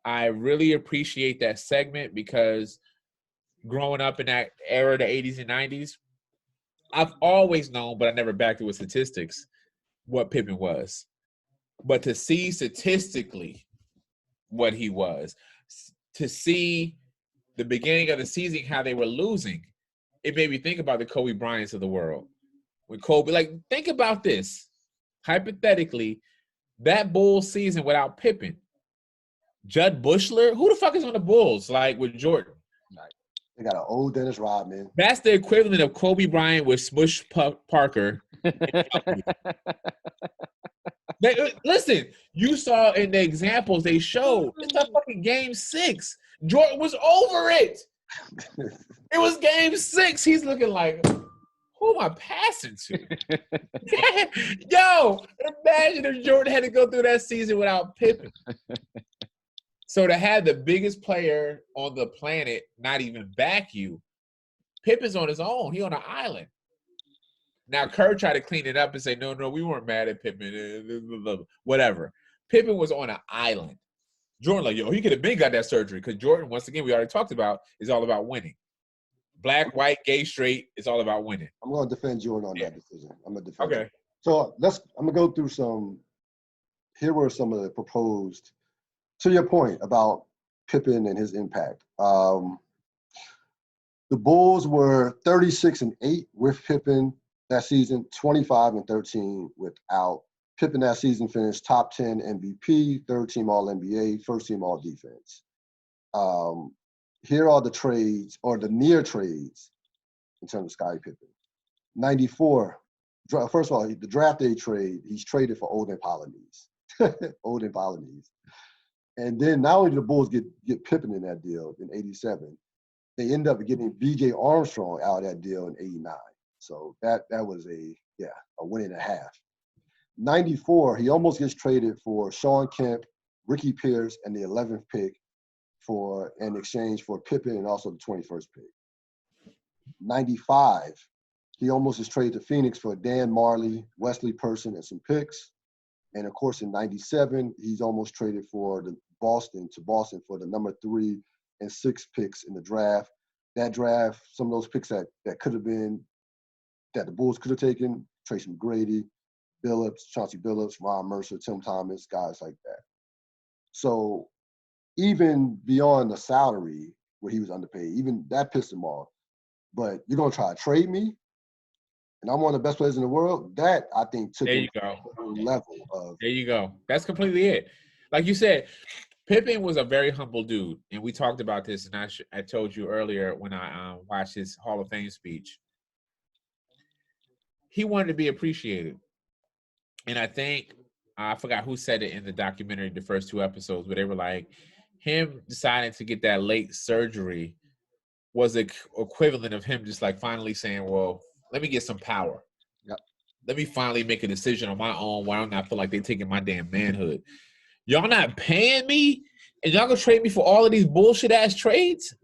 I really appreciate that segment because growing up in that era, the 80s and 90s, I've always known, but I never backed it with statistics, what Pippen was. But to see statistically what he was, to see the beginning of the season, how they were losing, it made me think about the Kobe Bryants of the world. When Kobe, like, think about this. Hypothetically, that Bulls season without Pippen, Judd Bushler, who the fuck is on the Bulls, like, with Jordan? They got an old Dennis Rodman. That's the equivalent of Kobe Bryant with Smush Parker. Listen, you saw in the examples they showed, it's a fucking game 6. Jordan was over it. It was game 6. He's looking like, who am I passing to? Yo, imagine if Jordan had to go through that season without Pippen. So to have the biggest player on the planet not even back you, Pippen's on his own. He on an island. Now, Kerr tried to clean it up and say, no, we weren't mad at Pippen. Whatever. Pippen was on an island. Jordan, like, yo, he could have been got that surgery because Jordan, once again, we already talked about, is all about winning. Black, white, gay, straight, it's all about winning. I'm going to defend Jordan on that decision. I'm going to defend Okay. him. So I'm going to go through here were some of the proposed, to your point about Pippen and his impact. The Bulls were 36-8 with Pippen that season, 25-13 without. Pippen that season finished top 10 MVP, third team All-NBA, first team All-Defense. Here are the trades, or the near trades, in terms of Scottie Pippen. 94, first of all, the draft day trade, he's traded for Olden Polynice. Olden Polynice. And then not only did the Bulls get Pippen in that deal in 87, they end up getting B.J. Armstrong out of that deal in 89. So that was a win and a half. 94, he almost gets traded for Sean Kemp, Ricky Pierce, and the 11th pick in exchange for Pippen and also the 21st pick. 95, he almost is traded to Phoenix for Dan Marley, Wesley Person, and some picks. And of course, in 97, he's almost traded for Boston for the number 3 and 6 picks in the draft. That draft, some of those picks that could have been, that the Bulls could have taken, Tracy McGrady, Billups, Chauncey Billups, Ron Mercer, Tim Thomas, guys like that. So even beyond the salary where he was underpaid, even that pissed him off. But you're going to try to trade me? And I'm one of the best players in the world? That, I think, took him to a level of. There you go. That's completely it. Like you said, Pippen was a very humble dude. And we talked about this, and I told you earlier when I watched his Hall of Fame speech. He wanted to be appreciated. And I think, I forgot who said it in the documentary, the first 2 episodes, but they were like, him deciding to get that late surgery was the equivalent of him just like finally saying, well, let me get some power. Yep. Let me finally make a decision on my own where I'm not feel like they're taking my damn manhood. Y'all not paying me? And y'all gonna trade me for all of these bullshit ass trades?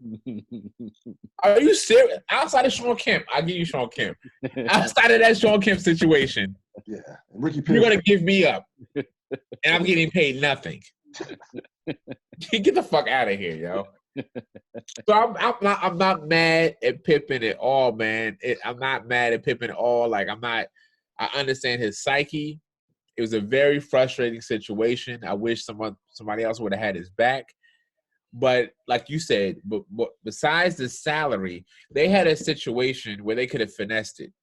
Are you serious? Outside of Sean Kemp, I'll give you Sean Kemp. Outside of that Sean Kemp situation, yeah, and Ricky Pierce, you're gonna give me up. And I'm getting paid nothing. Get the fuck out of here, yo. So I'm not mad at Pippen at all, man. I'm not mad at Pippen at all. Like I understand his psyche. It was a very frustrating situation. I wish somebody else would have had his back. But like you said, but besides the salary, they had a situation where they could have finessed it.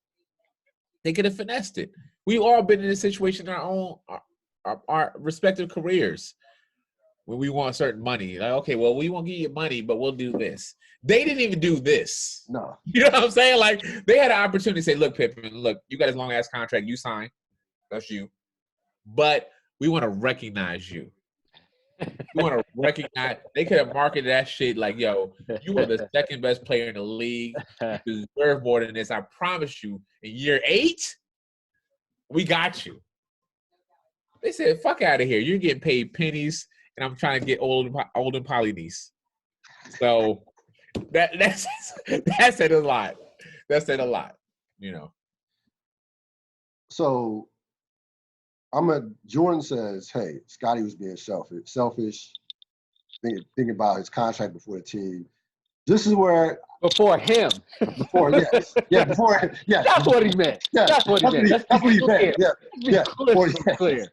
They could have finessed it. We've all been in a situation in our respective careers when we want certain money. Like, okay, well, we won't give you money, but we'll do this. They didn't even do this. No. You know what I'm saying? Like, they had an opportunity to say, look, Pippen, look, you got this long-ass contract. You sign. That's you. But we want to recognize you. We want to recognize. They could have marketed that shit like, yo, you are the second best player in the league. You deserve more than this. I promise you, in year 8, we got you. They said, fuck out of here. You're getting paid pennies, and I'm trying to get Olden Polynice. So that said a lot. That said a lot, you know. So Jordan says, hey, Scottie was being selfish, thinking about his contract before the team. This is where before him. Before, yes. Yeah, before him. Yeah. That's what he meant. Yeah. That's what he meant. That's what he meant. Yeah. Yeah. Clear.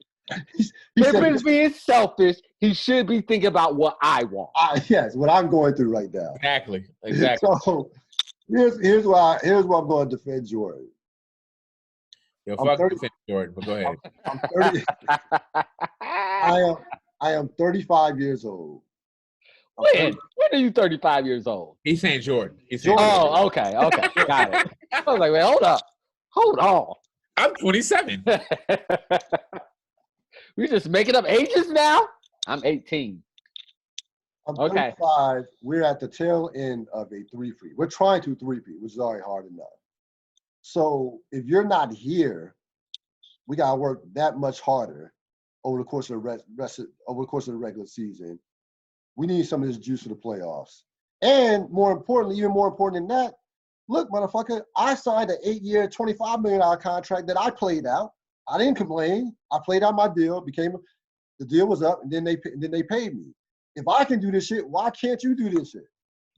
Pippen's being selfish. He should be thinking about what I want. Yes, what I'm going through right now. Exactly. Here's why I'm going to defend Jordan. Yo, I'm fuck 30 defend Jordan, but go ahead. I'm 30. I am 35 years old. When are you 35 years old? He's saying Jordan. He's saying Jordan. Jordan. Oh, okay, got it. I was like, wait, hold on. I'm 27. We just making up ages now? I'm 18. I'm Okay. 35. We're at the tail end of a 3-peat. We're trying to 3-peat, which is already hard enough. So if you're not here, we gotta work that much harder over the course of the regular season. We need some of this juice for the playoffs. And more importantly, even more important than that, look, motherfucker, I signed an 8-year, $25 million contract that I played out. I didn't complain. I played out my deal. The deal was up, and then they paid me. If I can do this shit, why can't you do this shit?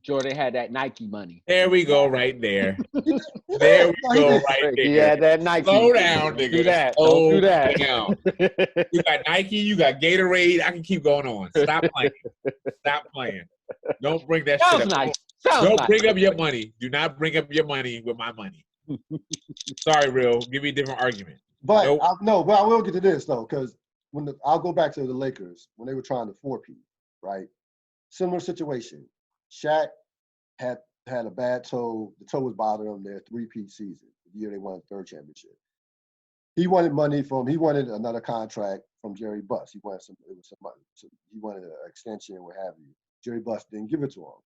Jordan had that Nike money. There we go, right there. There we go, right there. He had that Nike. Slow down, nigga. Do that. Slow Don't do that. down. You got Nike, you got Gatorade. I can keep going on. Stop playing. Stop playing. Don't bring that Sounds shit up. nice. Don't bring up your money. Do not bring up your money with my money. Sorry, Real. Give me a different argument. But Nope. but I will get to this though, because I'll go back to the Lakers when they were trying to 4-peat, right? Similar situation. Shaq had a bad toe. The toe was bothering him their 3-peat season, the year they won the 3rd championship. He wanted another contract from Jerry Buss. He wanted some money. So he wanted an extension, what have you. Jerry Buss didn't give it to him.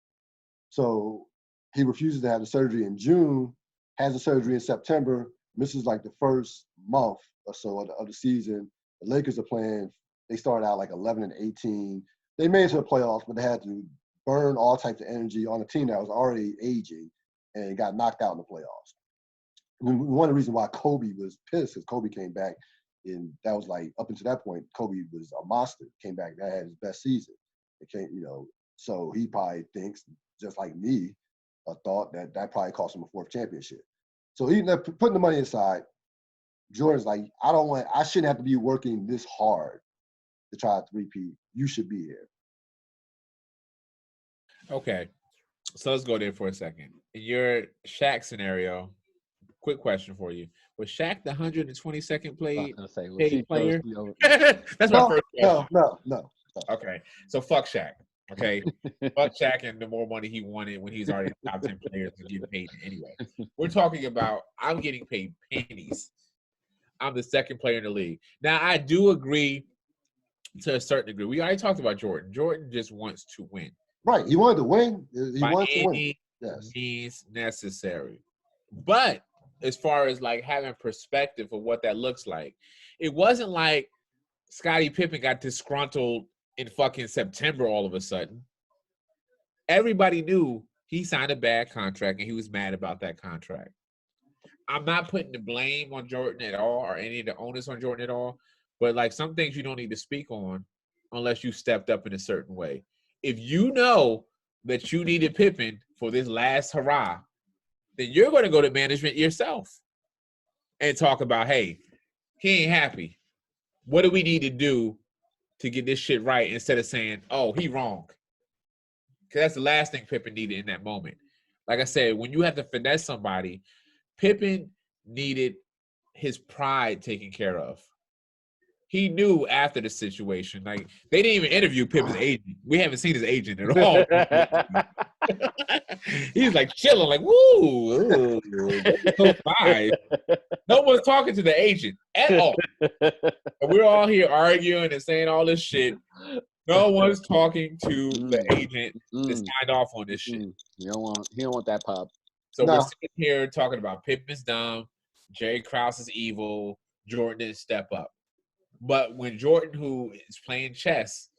So he refuses to have the surgery in June, has the surgery in September, misses like the first month or so of the season. The Lakers are playing. They started out like 11-18. They made it to the playoffs, but they had to burn all types of energy on a team that was already aging and got knocked out in the playoffs. And one of the reasons why Kobe was pissed is Kobe came back, and that was like up until that point, Kobe was a monster. Came back, that had his best season. It came, so he probably thinks, just like me, thought that probably cost him a 4th championship. So even putting the money aside, Jordan's like, I shouldn't have to be working this hard to try to 3-peat. You should be here. Okay. So let's go there for a second. In your Shaq scenario, quick question for you. Was Shaq the 122nd paid player? That's my first question. No. Okay. So fuck Shaq. Okay. Fuck Shaq and the more money he wanted when he's already top 10 players and getting paid anyway. We're talking about I'm getting paid pennies. I'm the 2nd player in the league. Now, I do agree to a certain degree. We already talked about Jordan. Jordan just wants to win. Right. He wanted to win. By any means necessary. But as far as like having perspective of what that looks like, it wasn't like Scottie Pippen got disgruntled in fucking September all of a sudden. Everybody knew he signed a bad contract and he was mad about that contract. I'm not putting the blame on Jordan at all or any of the onus on Jordan at all, but like some things you don't need to speak on unless you stepped up in a certain way. If you know that you needed Pippen for this last hurrah, then you're going to go to management yourself and talk about, hey, he ain't happy. What do we need to do to get this shit right instead of saying, oh, he wrong? Because that's the last thing Pippen needed in that moment. Like I said, when you have to finesse somebody, Pippen needed his pride taken care of. He knew after the situation, like they didn't even interview Pippen's agent. We haven't seen his agent at all. He's like chilling, like woo, so fine. No one's talking to the agent at all. And we're all here arguing and saying all this shit. No one's talking to the agent that signed off on this shit. He don't want that pub. So we're sitting here talking about Pippen's dumb, Jerry Krause is evil, Jordan didn't step up. But when Jordan, who is playing chess,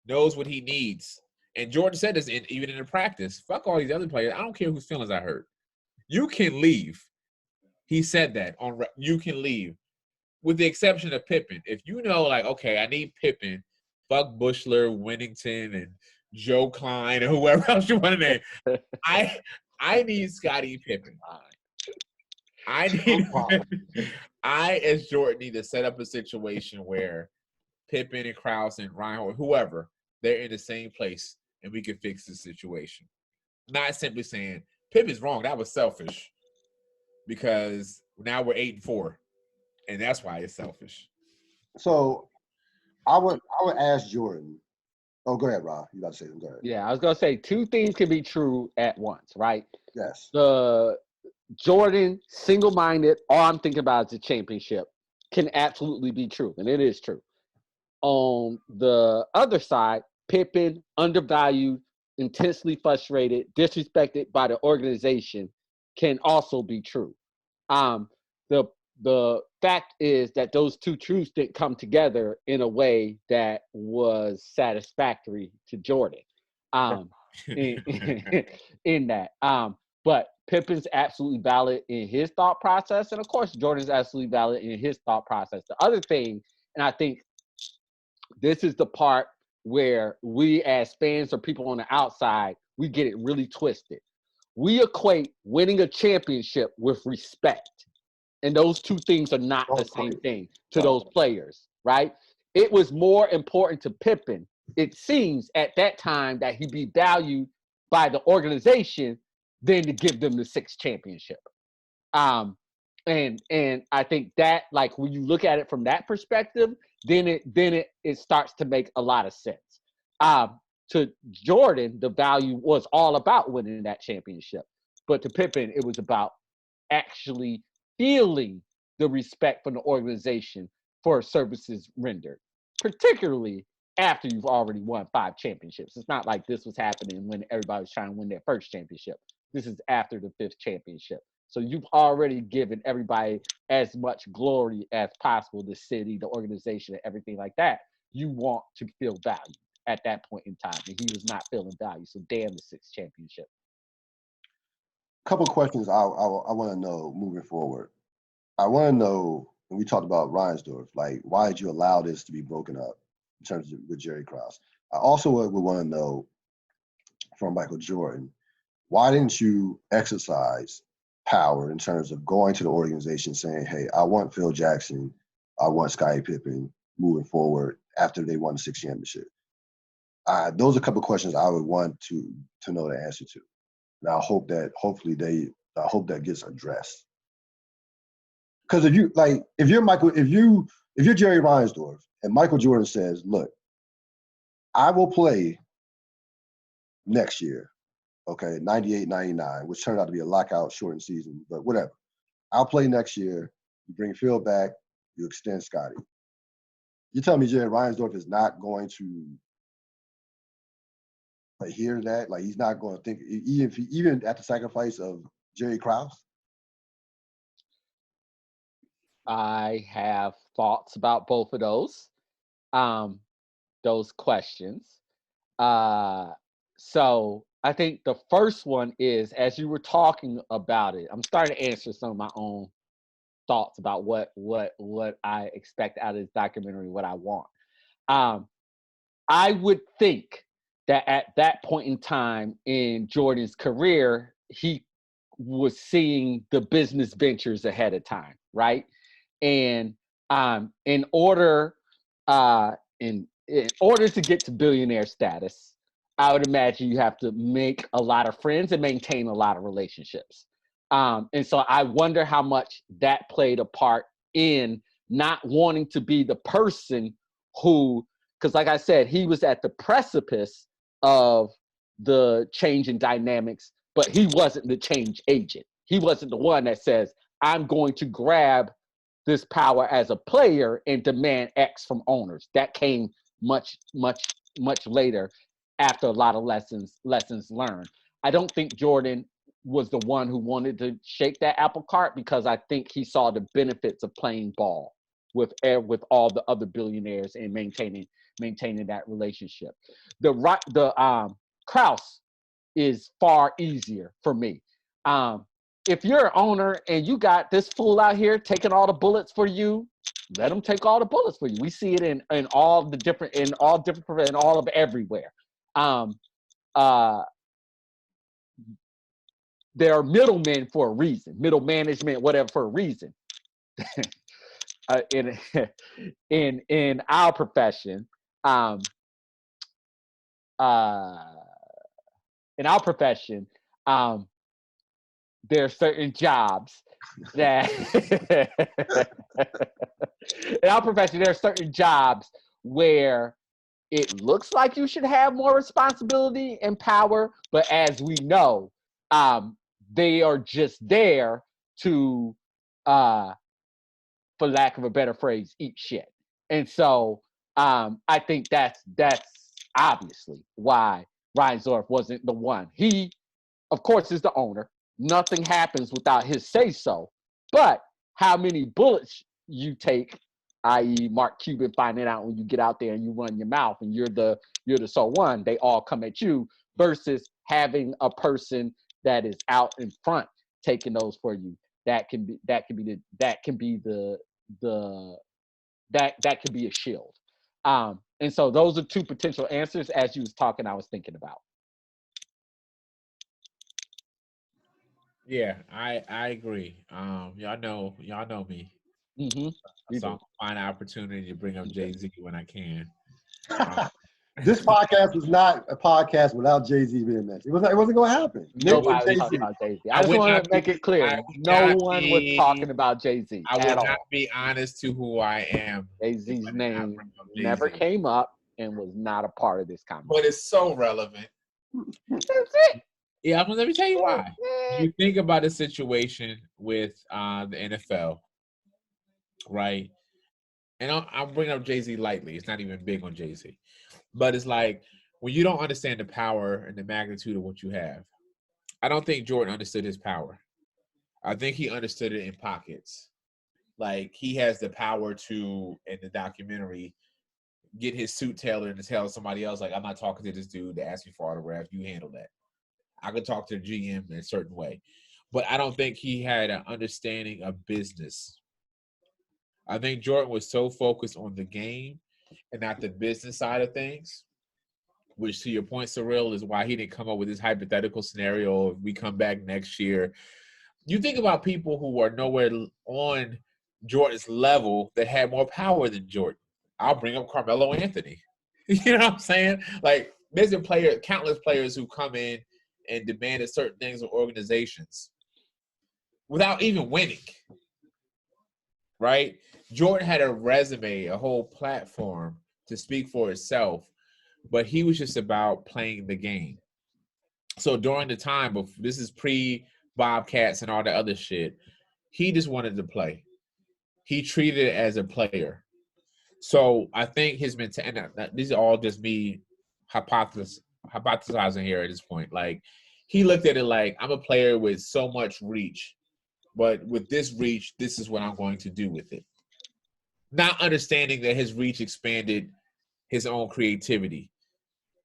knows what he needs, and Jordan said this even in the practice, fuck all these other players. I don't care whose feelings I hurt. You can leave. He said that you can leave, with the exception of Pippen. If you know, like, okay, I need Pippen, fuck Bushler, Winnington, and Joe Klein, or whoever else you want to name. I need Scottie Pippen. I, as Jordan, need to set up a situation where Pippen and Krause and Reinhardt, whoever, they're in the same place and we can fix the situation. Not simply saying, Pip is wrong. That was selfish because now we're 8-4, and that's why it's selfish. So I would ask Jordan. Oh, go ahead, Rob. You about to say something? Go ahead. Yeah, I was gonna say two things can be true at once, right? Yes. The Jordan single-minded, all I'm thinking about is the championship can absolutely be true, and it is true. On the other side, Pippen, undervalued, intensely frustrated, disrespected by the organization, can also be true. Um, the the fact is that those two truths didn't come together in a way that was satisfactory to Jordan. Um, in, in that. But Pippen's absolutely valid in his thought process, and of course, Jordan's absolutely valid in his thought process. The other thing, and I think this is the part where we as fans or people on the outside, we get it really twisted. We equate winning a championship with respect. And those two things are not the same thing to those players, right? It was more important to Pippen, it seems, at that time that he be valued by the organization than to give them the sixth championship. And I think that, like, when you look at it from that perspective, then it starts to make a lot of sense. To Jordan, the value was all about winning that championship, but to Pippen, it was about actually feeling the respect from the organization for services rendered, particularly after you've already won 5 championships. It's not like this was happening when everybody was trying to win their first championship. This is after the 5th championship. So you've already given everybody as much glory as possible, the city, the organization, and everything like that. You want to feel valued at that point in time. And he was not feeling value. So damn the 6th championship. Couple questions I want to know moving forward. I want to know, when we talked about Reinsdorf, like, why did you allow this to be broken up in terms of with Jerry Krause? I also would want to know from Michael Jordan, why didn't you exercise power in terms of going to the organization saying, hey, I want Phil Jackson, I want Scottie Pippen moving forward after they won the 6th championship? Those are a couple of questions I would want to know the answer to. And I hope that gets addressed. Because if you're Jerry Reinsdorf and Michael Jordan says, look, I will play next year, okay, 98, 99, which turned out to be a lockout shortened season, but whatever. I'll play next year. You bring Phil back, you extend Scottie. You tell me Jerry Reinsdorf is not going to hear that? Like, he's not going to think, even at the sacrifice of Jerry Krause? I have thoughts about both of those questions. So I think the first one is, as you were talking about it, I'm starting to answer some of my own thoughts about what I expect out of this documentary, what I want. I would think that at that point in time in Jordan's career, he was seeing the business ventures ahead of time, right? And in order to get to billionaire status, I would imagine you have to make a lot of friends and maintain a lot of relationships. And so I wonder how much that played a part in not wanting to be the person who, because like I said, he was at the precipice of the change in dynamics, but he wasn't the change agent. He wasn't the one that says, I'm going to grab this power as a player and demand X from owners. That came much later, after a lot of lessons learned. I don't think Jordan was the one who wanted to shake that apple cart, because I think he saw the benefits of playing ball with all the other billionaires and maintaining that relationship. The Krause is far easier for me. If you're an owner and you got this fool out here taking all the bullets for you, let him take all the bullets for you. We see it in all of everywhere. There are middlemen for a reason, middle management, whatever, for a reason. In our profession, there are certain jobs that in our profession, there are certain jobs where it looks like you should have more responsibility and power, but as we know, they are just there to, for lack of a better phrase, eat shit. And so I think that's obviously why Ryan Zorf wasn't the one. He, of course, is the owner. Nothing happens without his say so. But how many bullets you take, i.e., Mark Cuban finding out when you get out there and you run your mouth and you're the so one, they all come at you, versus having a person that is out in front taking those for you. That can be a shield. And so those are two potential answers. As you was talking, I was thinking about. Yeah, I agree. Y'all know me. Mm-hmm. So I'm gonna find an opportunity to bring up Jay-Z when I can. This podcast was not a podcast without Jay-Z being mentioned. It wasn't going to happen. Nobody was talking about Jay-Z. I just want to make it clear. No one was talking about Jay-Z I at would not all. be honest to who I am. Jay-Z's name never came up and was not a part of this conversation. But it's so relevant. That's it. Yeah, let me tell you why. You think about the situation with the NFL, right? And I'm bringing up Jay-Z lightly. It's not even big on Jay-Z. But it's like, when you don't understand the power and the magnitude of what you have, I don't think Jordan understood his power. I think he understood it in pockets. Like, he has the power to, in the documentary, get his suit tailored and tell somebody else, like, I'm not talking to this dude to ask me for autograph. You handle that. I could talk to the GM in a certain way. But I don't think he had an understanding of business. I think Jordan was so focused on the game and not the business side of things, which, to your point, Cyril, is why he didn't come up with this hypothetical scenario if we come back next year. You think about people who are nowhere on Jordan's level that had more power than Jordan. I'll bring up Carmelo Anthony. You know what I'm saying? Like, there's been countless players who come in and demanded certain things of organizations without even winning, right? Jordan had a resume, a whole platform to speak for itself, but he was just about playing the game. So during the time of, this is pre-Bobcats and all the other shit, he just wanted to play. He treated it as a player. So I think his mentality, these are all just me hypothesizing here at this point. Like, he looked at it like, I'm a player with so much reach, but with this reach, this is what I'm going to do with it. Not understanding that his reach expanded his own creativity.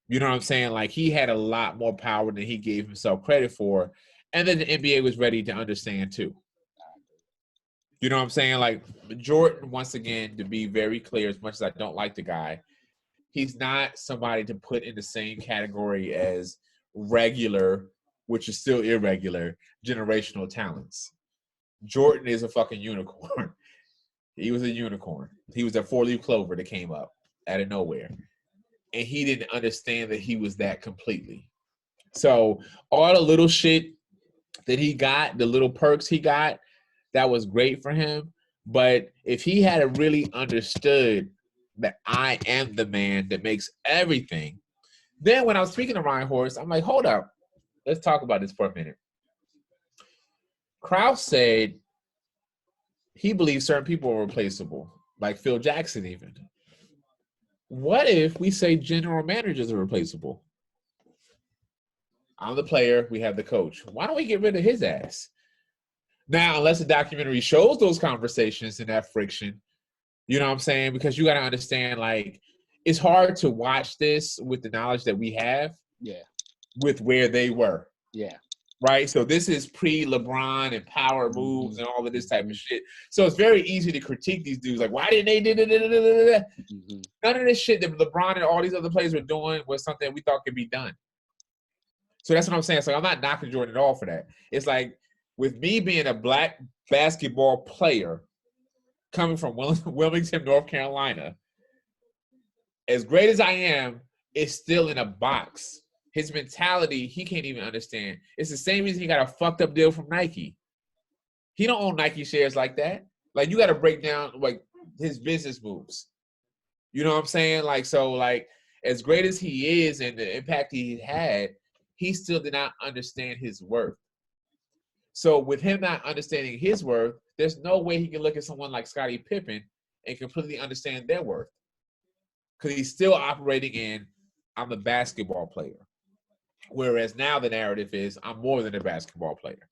You know what I'm saying? Like, he had a lot more power than he gave himself credit for. And then the NBA was ready to understand too. You know what I'm saying? Like, Jordan, once again, to be very clear, as much as I don't like the guy, he's not somebody to put in the same category as regular, which is still irregular, generational talents. Jordan is a fucking unicorn. He was a unicorn. He was a four-leaf clover that came up out of nowhere. And he didn't understand that he was that completely. So all the little shit that he got, the little perks he got, that was great for him. But if he had really understood that I am the man that makes everything, then when I was speaking to Ryan Horst, I'm like, hold up. Let's talk about this for a minute. Krause said he believes certain people are replaceable, like Phil Jackson even. What if we say general managers are replaceable? I'm the player, we have the coach. Why don't we get rid of his ass? Now, unless the documentary shows those conversations and that friction, you know what I'm saying? Because you got to understand, like, it's hard to watch this with the knowledge that we have. Yeah. With where they were. Yeah. Right? So this is pre-LeBron and power moves and all of this type of shit. So it's very easy to critique these dudes. Like, why didn't they do that? None of this shit that LeBron and all these other players were doing was something we thought could be done. So that's what I'm saying. So I'm not knocking Jordan at all for that. It's like, with me being a black basketball player coming from Wilmington, North Carolina, as great as I am, it's still in a box his mentality, he can't even understand. It's the same reason he got a fucked up deal from Nike. He don't own Nike shares like that. Like, you got to break down like his business moves. You know what I'm saying? Like, so like as great as he is and the impact he had, he still did not understand his worth. So with him not understanding his worth, there's no way he can look at someone like Scottie Pippen and completely understand their worth. Because he's still operating in, I'm a basketball player. Whereas now the narrative is, I'm more than a basketball player.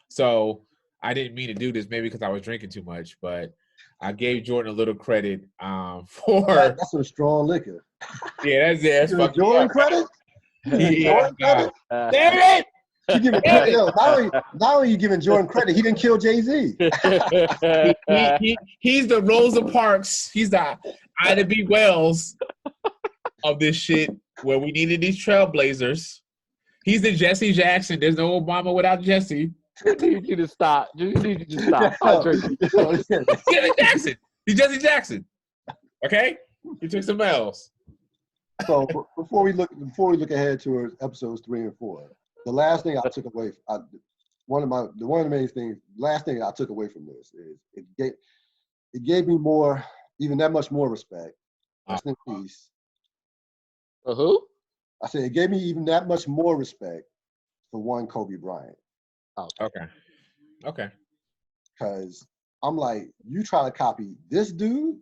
So I didn't mean to do this, maybe because I was drinking too much, but I gave Jordan a little credit for. That's a strong liquor. Yeah, that's it. That's Jordan credit. Yeah, Jordan credit. Damn it! You giving credit? Yo, not only you giving Jordan credit, he didn't kill Jay-Z. He's the Rosa Parks. He's the Ida B. Wells of this shit where we needed these trailblazers. He's the Jesse Jackson. There's no Obama without Jesse. You need you to stop. You need you to stop. Jesse Jackson. He's Jesse Jackson. Okay? He took some L's. So before we look ahead to episodes 3 and 4, the last thing I took away, one of the main things, last thing I took away from this is it gave me more, even that much more respect. Rest in peace. Who? I said it gave me even that much more respect for one Kobe Bryant. Oh, okay. Because I'm like, you try to copy this dude.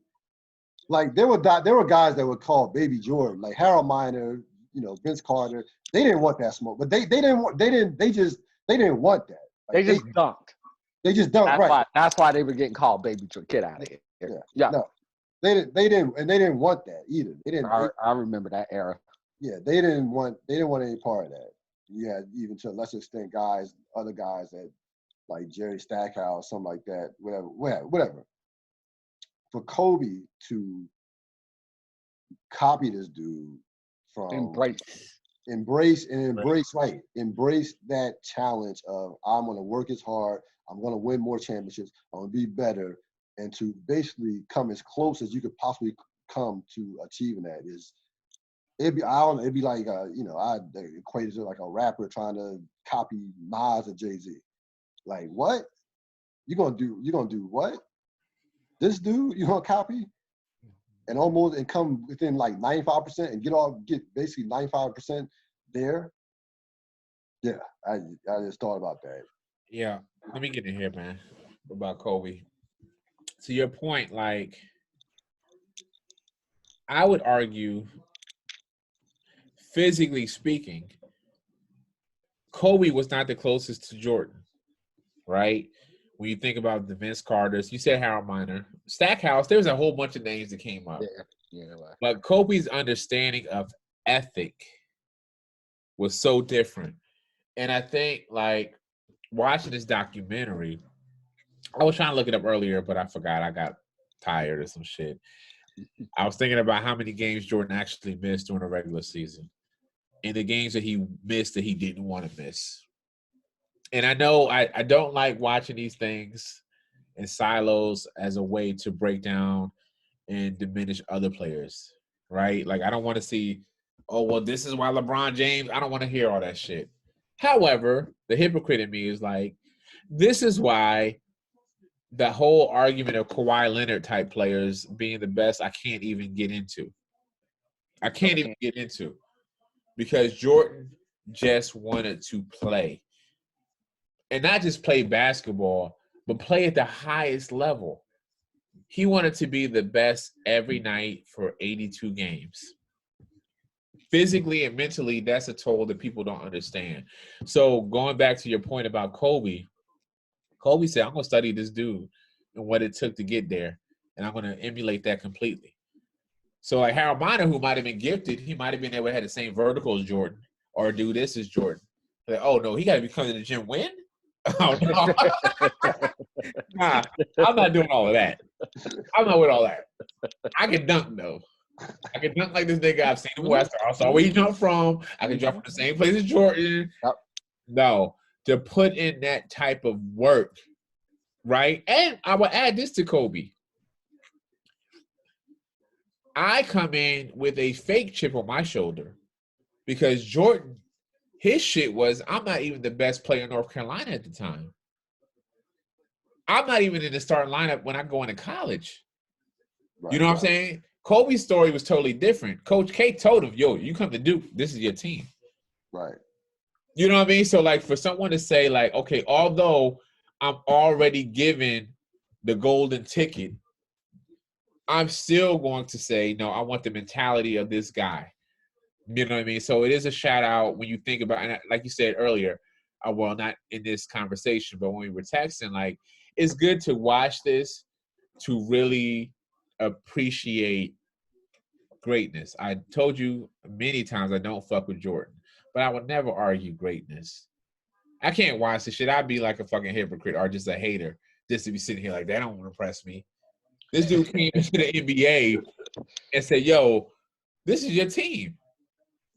Like there were guys that were called Baby Jordan, like Harold Miner, Vince Carter. They didn't want that smoke, but they didn't want that. Like, they just dunked. They just dunked. That's why they were getting called Baby Jordan. Get out of here. Yeah. No, they didn't want that either. They didn't. I remember that era. Yeah, they didn't want any part of that. Yeah, even to a lesser extent, other guys that like Jerry Stackhouse, something like that, whatever. For Kobe to copy this dude from embrace that challenge of I'm going to work as hard, I'm going to win more championships, I'm going to be better, and to basically come as close as you could possibly come to achieving that it'd be like I equate it to like a rapper trying to copy Nas or Jay-Z. Like, what? You gonna do what? This dude you gonna copy and come within like 95% and get basically 95% there. Yeah, I just thought about that. Yeah, let me get in here, man, about Kobe. To your point, like, I would argue, physically speaking, Kobe was not the closest to Jordan, right? When you think about the Vince Carters, you said Harold Miner, Stackhouse, there's a whole bunch of names that came up. Yeah. But Kobe's understanding of ethic was so different. And I think, like, watching this documentary, I was trying to look it up earlier, but I forgot. I got tired or some shit. I was thinking about how many games Jordan actually missed during the regular season and the games that he missed that he didn't want to miss. And I know I don't like watching these things in silos as a way to break down and diminish other players, right? Like, I don't want to see, oh, well, this is why LeBron James, I don't want to hear all that shit. However, the hypocrite in me is like, this is why the whole argument of Kawhi Leonard type players being the best, I can't even get into. Because Jordan just wanted to play. And not just play basketball, but play at the highest level. He wanted to be the best every night for 82 games. Physically and mentally, that's a toll that people don't understand. So going back to your point about Kobe said, I'm going to study this dude and what it took to get there, and I'm going to emulate that completely. So like Harold Miner, who might have been gifted, he might have been able to have the same vertical as Jordan or do this as Jordan. Like, oh, no, he got to be coming to the gym when? Oh, no. Nah, I'm not doing all of that. I'm not with all that. I can dunk, though. I can dunk like this nigga. I've seen him where I saw where he jumped from. I can jump from the same place as Jordan. Yep. No, to put in that type of work, right? And I will add this to Kobe. I come in with a fake chip on my shoulder Because Jordan, his shit was, I'm not even the best player in North Carolina at the time. I'm not even in the starting lineup when I go into college. Right, You know what I'm right, saying? Kobe's story was totally different. Coach K told him, yo, you come to Duke, this is your team. right. You know what I mean? So, like, for someone to say, like, okay, although I'm already given the golden ticket, I'm still going to say, no, I want the mentality of this guy. You know what I mean? So it is a shout out when you think about, and like you said earlier, well, not in this conversation, but when we were texting, like, it's good to watch this to really appreciate greatness. I told you many times I don't fuck with Jordan, but I would never argue greatness. I can't watch this shit. I'd be like a fucking hypocrite or just a hater just to be sitting here like, they don't impress me. This dude came into the NBA and said, yo, this is your team.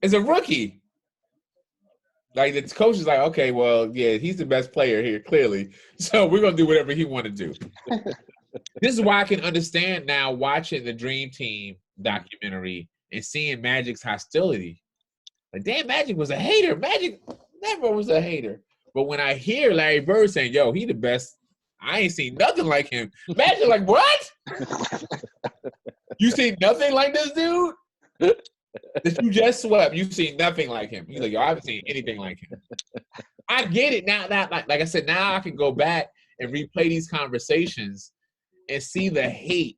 It's a rookie. Like, the coach is like, okay, well, yeah, he's the best player here, clearly. So we're going to do whatever he want to do. This is why I can understand now watching the Dream Team documentary and seeing Magic's hostility. Like, damn, Magic was a hater. Magic never was a hater. But when I hear Larry Bird saying, yo, he the best, I ain't seen nothing like him. Magic like, what? You seen nothing like this dude? That you just swept. You seen nothing like him. He's like, yo, I haven't seen anything like him. I get it now. That like I said, now I can go back and replay these conversations and see the hate.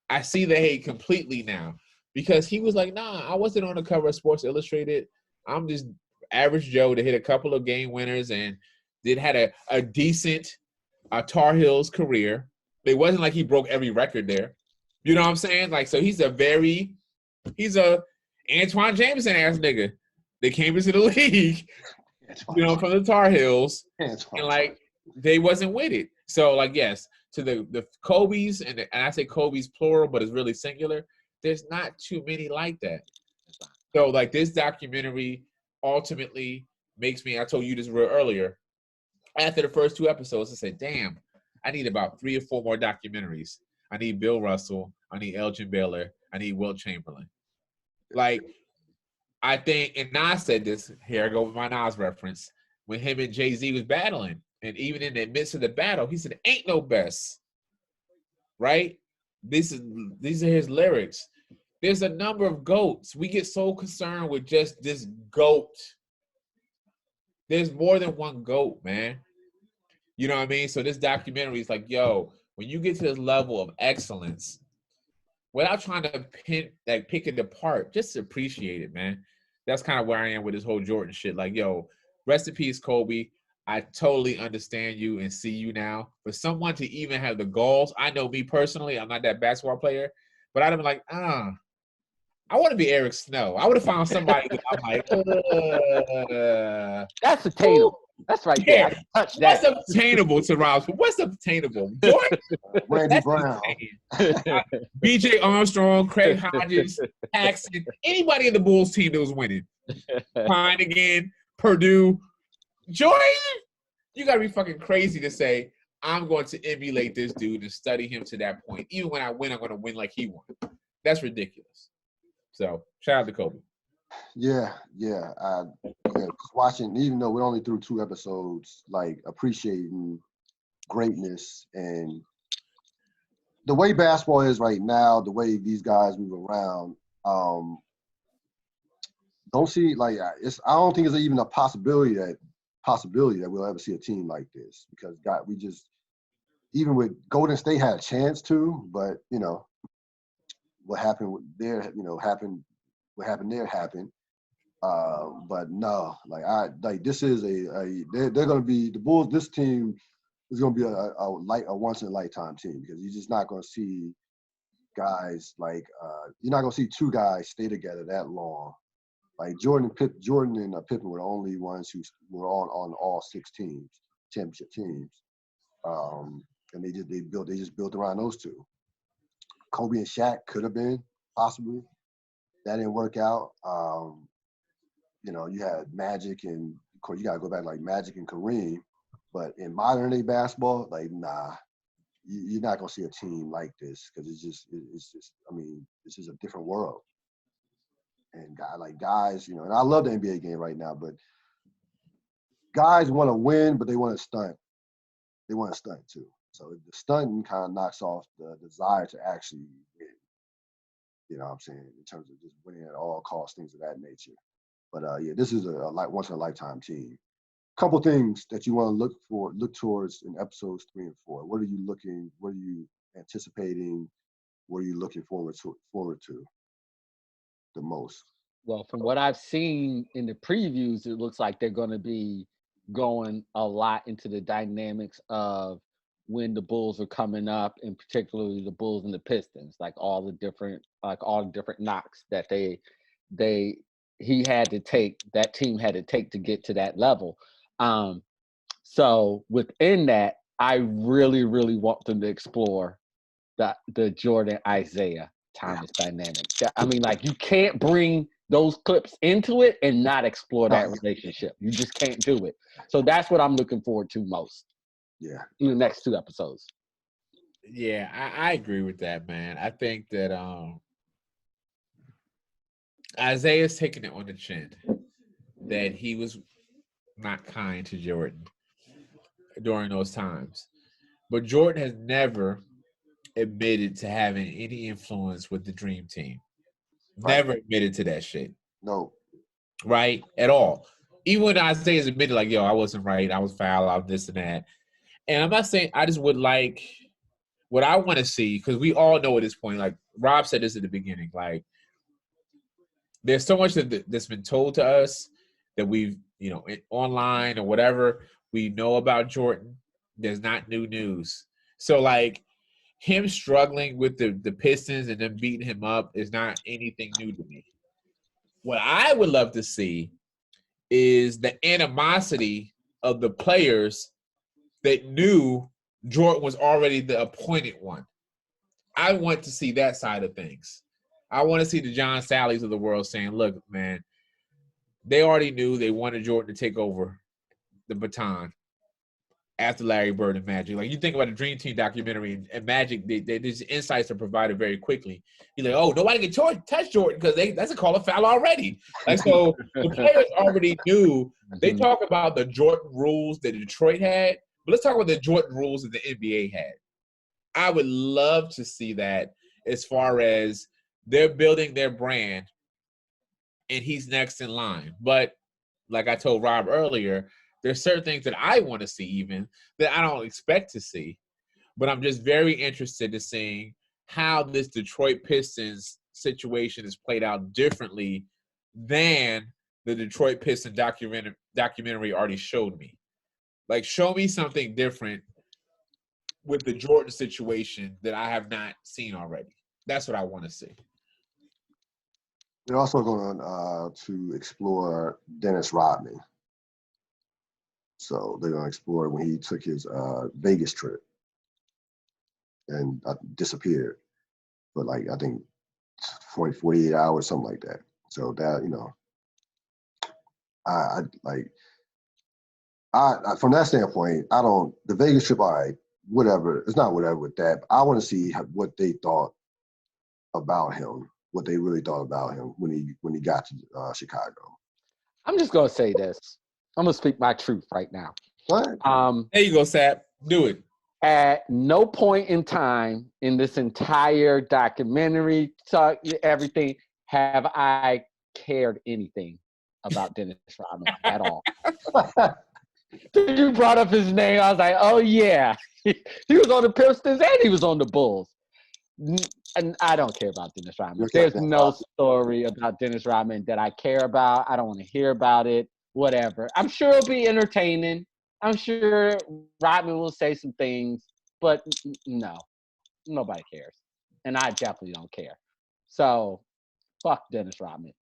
I see the hate completely now because he was like, nah, I wasn't on the cover of Sports Illustrated. I'm just average Joe that hit a couple of game winners and had a decent Tar Heels career. It wasn't like he broke every record there. You know what I'm saying? Like, so he's a Antoine Jameson ass nigga. They came into the league, from the Tar Heels, and like they wasn't with it. So, like, yes, to the Kobe's, and I say Kobe's plural, but it's really singular. There's not too many like that. So, like, this documentary ultimately makes me. I told you this real earlier. After the first 2 episodes, I said, "Damn, I need about 3 or 4 more documentaries. I need Bill Russell. I need Elgin Baylor. I need Wilt Chamberlain." Like, I think, and Nas said this, here I go with my Nas reference, when him and Jay-Z was battling, and even in the midst of the battle, he said, ain't no best, right? These are his lyrics. There's a number of GOATs. We get so concerned with just this GOAT. There's more than one GOAT, man. You know what I mean? So this documentary is like, yo, when you get to this level of excellence, without trying to pick it apart, just appreciate it, man. That's kind of where I am with this whole Jordan shit. Like, yo, rest in peace, Kobe. I totally understand you and see you now. For someone to even have the goals, I know me personally, I'm not that basketball player, but I'd have been like, I want to be Eric Snow. I would have found somebody that I'm like, That's attainable. That's right there. I can touch that. What's obtainable to Rob's? What's obtainable? Jordan? Randy Brown. B.J. Armstrong, Craig Hodges, Paxson, anybody in the Bulls team that was winning. Pine again, Purdue. Jordan? You got to be fucking crazy to say, I'm going to emulate this dude and study him to that point. Even when I win, I'm going to win like he won. That's ridiculous. So, shout out to Kobe. Yeah. Watching, even though we're only through 2 episodes, like appreciating greatness and the way basketball is right now, the way these guys move around. Don't see like I don't think it's even a possibility that we'll ever see a team like this because we just even with Golden State had a chance to, but what happened there, what happened there happened. But no, this is they're going to be the Bulls. This team is going to be a once in a lifetime team because you're just not going to see guys you're not going to see 2 guys stay together that long. Like Jordan and Pippen were the only ones who were on all 6 teams, championship teams, and they just built around those 2. Kobe and Shaq could have been possibly. That didn't work out. You had Magic and, of course, you got to go back like Magic and Kareem. But in modern day basketball, like, nah, you're not going to see a team like this because it's just, I mean, this is a different world. And guys, and I love the NBA game right now, but guys want to win, but they want to stunt. They want to stunt too. So the stunting kind of knocks off the desire to actually win. You know what I'm saying? In terms of just winning at all costs, things of that nature. But yeah, this is a once in a lifetime team. Couple things that you want to look towards in episodes 3 and 4. What are you anticipating? What are you looking forward to the most? Well, from what I've seen in the previews, it looks like they're going to be going a lot into the dynamics of when the Bulls are coming up, and particularly the Bulls and the Pistons, like all the different knocks that that team had to take to get to that level. So within that, I really, really want them to explore the Jordan Isaiah Thomas dynamic. I mean, like, you can't bring those clips into it and not explore that relationship. You just can't do it. So that's what I'm looking forward to most. Yeah. In the next 2 episodes. Yeah, I agree with that, man. I think that Isaiah's taking it on the chin that he was not kind to Jordan during those times. But Jordan has never admitted to having any influence with the Dream Team. Right. Never admitted to that shit. No. Right? At all. Even when Isaiah's admitted, like, yo, I wasn't right. I was foul. I was this and that. And I'm not saying I just would like what I want to see, because we all know at this point, like Rob said this at the beginning, like, there's so much that's been told to us that we've, online or whatever, we know about Jordan. There's not new news. So, like, him struggling with the Pistons and them beating him up is not anything new to me. What I would love to see is the animosity of the players that knew Jordan was already the appointed one. I want to see that side of things. I want to see the John Sallies of the world saying, look, man, they already knew they wanted Jordan to take over the baton after Larry Bird and Magic. Like, you think about the Dream Team documentary and Magic, these insights are provided very quickly. You're like, oh, nobody can touch Jordan because that's a call of foul already. Like, so the players already knew. They talk about the Jordan rules that Detroit had, but let's talk about the Jordan rules that the NBA had. I would love to see that, as far as they're building their brand and he's next in line. But like I told Rob earlier, there's certain things that I want to see even that I don't expect to see. But I'm just very interested in seeing how this Detroit Pistons situation is played out differently than the Detroit Pistons documentary already showed me. Like, show me something different with the Jordan situation that I have not seen already. That's what I want to see. They're also going to explore Dennis Rodman. So they're going to explore when he took his Vegas trip and disappeared for, like, I think 48 hours, something like that. So that, I from that standpoint, the Vegas trip, all right, whatever. It's not whatever with that. But I want to see what they thought about him, what they really thought about him when he got to Chicago. I'm just gonna say this. I'm gonna speak my truth right now. What? There you go, Sap. Do it. At no point in time in this entire documentary, everything, have I cared anything about Dennis Rodman at all. You brought up his name. I was like, oh, yeah. He was on the Pistons and he was on the Bulls. And I don't care about Dennis Rodman. There's no story about Dennis Rodman that I care about. I don't want to hear about it, whatever. I'm sure it'll be entertaining. I'm sure Rodman will say some things, but no, nobody cares. And I definitely don't care. So, fuck Dennis Rodman.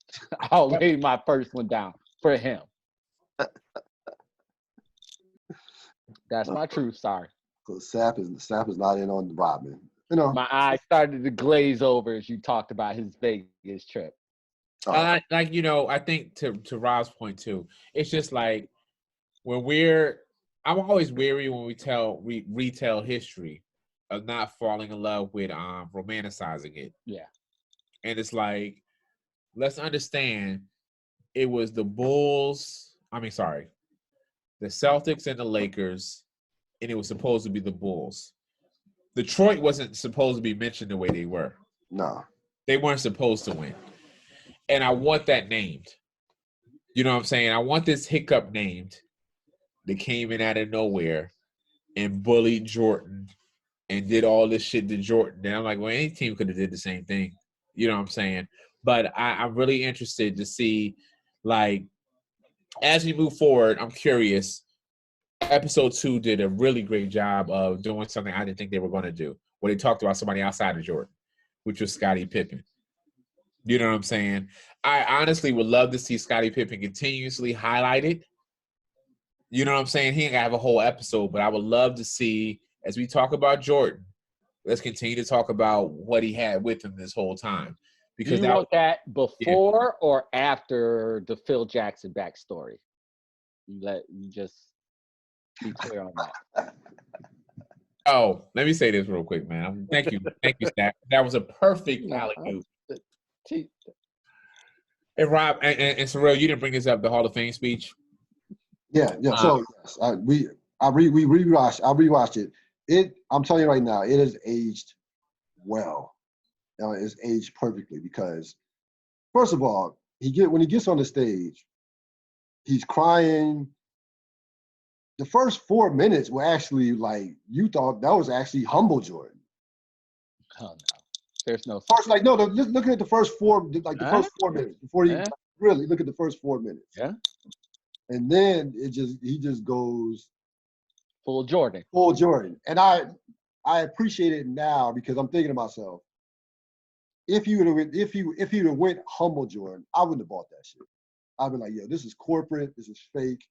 I'll lay my first one down for him. That's my truth. Sorry. So Sap is not in on the Rodman. My eyes started to glaze over as you talked about his Vegas trip. I think to Rob's point too, it's just like I'm always weary when we retell history of not falling in love with romanticizing it. Yeah. And it's like, let's understand it was the Bulls. I mean, sorry, the Celtics and the Lakers, and it was supposed to be the Bulls. Detroit wasn't supposed to be mentioned the way they were. No. They weren't supposed to win. And I want that named. You know what I'm saying? I want this hiccup named that came in out of nowhere and bullied Jordan and did all this shit to Jordan. And I'm like, well, any team could have did the same thing. You know what I'm saying? But I'm really interested to see, like, as we move forward, I'm curious. Episode 2 did a really great job of doing something I didn't think they were going to do, where they talked about somebody outside of Jordan, which was Scottie Pippen. You know what I'm saying? I honestly would love to see Scottie Pippen continuously highlighted. You know what I'm saying? He ain't gonna have a whole episode, but I would love to see, as we talk about Jordan, let's continue to talk about what he had with him this whole time. Because do you want that before or after the Phil Jackson backstory? You just be clear on that. Oh, let me say this real quick, man. Thank you, Stack. That was a perfect alley-oop. And Rob and Sorrell, you didn't bring this up, the Hall of Fame speech. Yeah. So yes, I rewatched it. I'm telling you right now, it has aged well. It's aged perfectly because, first of all, when he gets on the stage, he's crying. The first 4 minutes were actually like, you thought that was actually humble Jordan. Oh no, there's no first looking at the first first 4 minutes before he really look at the first 4 minutes. Yeah. And then he just goes full Jordan. Full Jordan. And I appreciate it now because I'm thinking to myself, if he would have went humble Jordan, I wouldn't have bought that shit. I'd be like, yo, this is corporate, this is fake.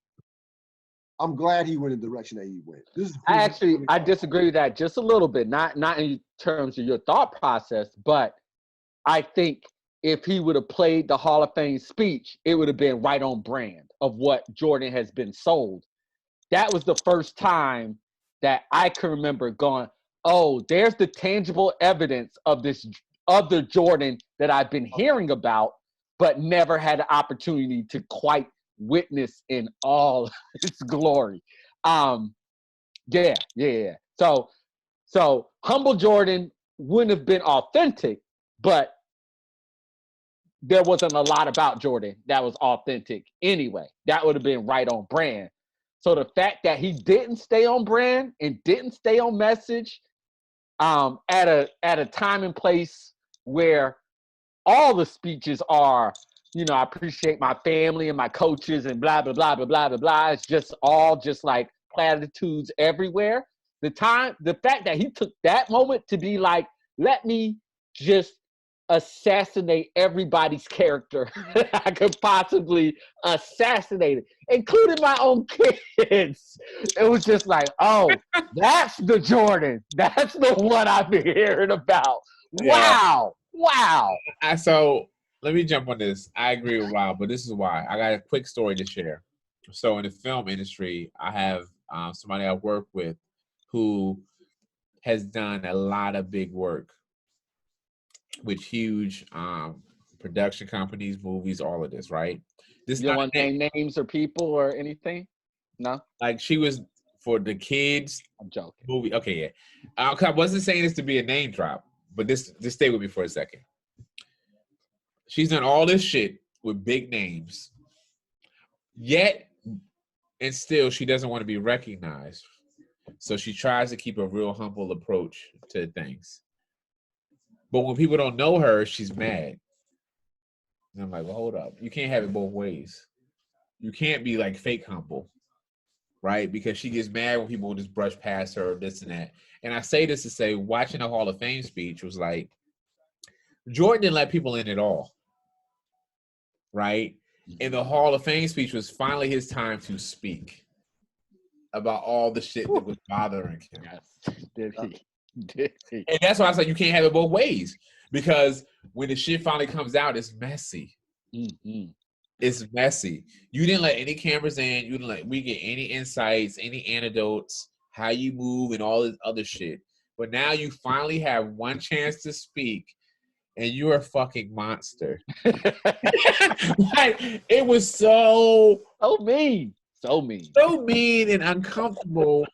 I'm glad he went in the direction that he went. I disagree with that just a little bit. Not in terms of your thought process, but I think if he would have played the Hall of Fame speech, it would have been right on brand of what Jordan has been sold. That was the first time that I can remember going, oh, there's the tangible evidence of this other Jordan that I've been hearing about, but never had the opportunity to quite witness in all its glory. Yeah. So humble Jordan wouldn't have been authentic, but there wasn't a lot about Jordan that was authentic anyway. That would have been right on brand. So the fact that he didn't stay on brand and didn't stay on message at a time and place where all the speeches are, I appreciate my family and my coaches and blah, blah, blah, blah, blah, blah, blah. It's just all just like platitudes everywhere. The fact that he took that moment to be like, let me just assassinate everybody's character I could possibly assassinate it, including my own kids. It was just like, oh, that's the Jordan. That's the one I've been hearing about. Wow. So let me jump on this. I agree with Rob, but this is why. I got a quick story to share. So in the film industry, I have somebody I work with who has done a lot of big work with huge production companies, movies, all of this, right? You don't want to name names or people or anything? No? Like she was for the kids. I'm joking. Movie. Okay, yeah. I wasn't saying this to be a name drop, but just stay with me for a second. She's done all this shit with big names, yet and still she doesn't want to be recognized. So she tries to keep a real humble approach to things. But when people don't know her, she's mad. And I'm like, well, hold up. You can't have it both ways. You can't be like fake humble, right? Because she gets mad when people just brush past her, this and that. And I say this to say, watching the Hall of Fame speech was like, Jordan didn't let people in at all, right? And the Hall of Fame speech was finally his time to speak about all the shit that was bothering him. Yes. Did he? And that's why I said you can't have it both ways, because when the shit finally comes out, it's messy. Mm-hmm. It's messy. You didn't let any cameras in. You didn't let we get any insights, any anecdotes, how you move, and all this other shit. But now you finally have one chance to speak, and you're a fucking monster. Like, it was so mean. So mean. So mean and uncomfortable.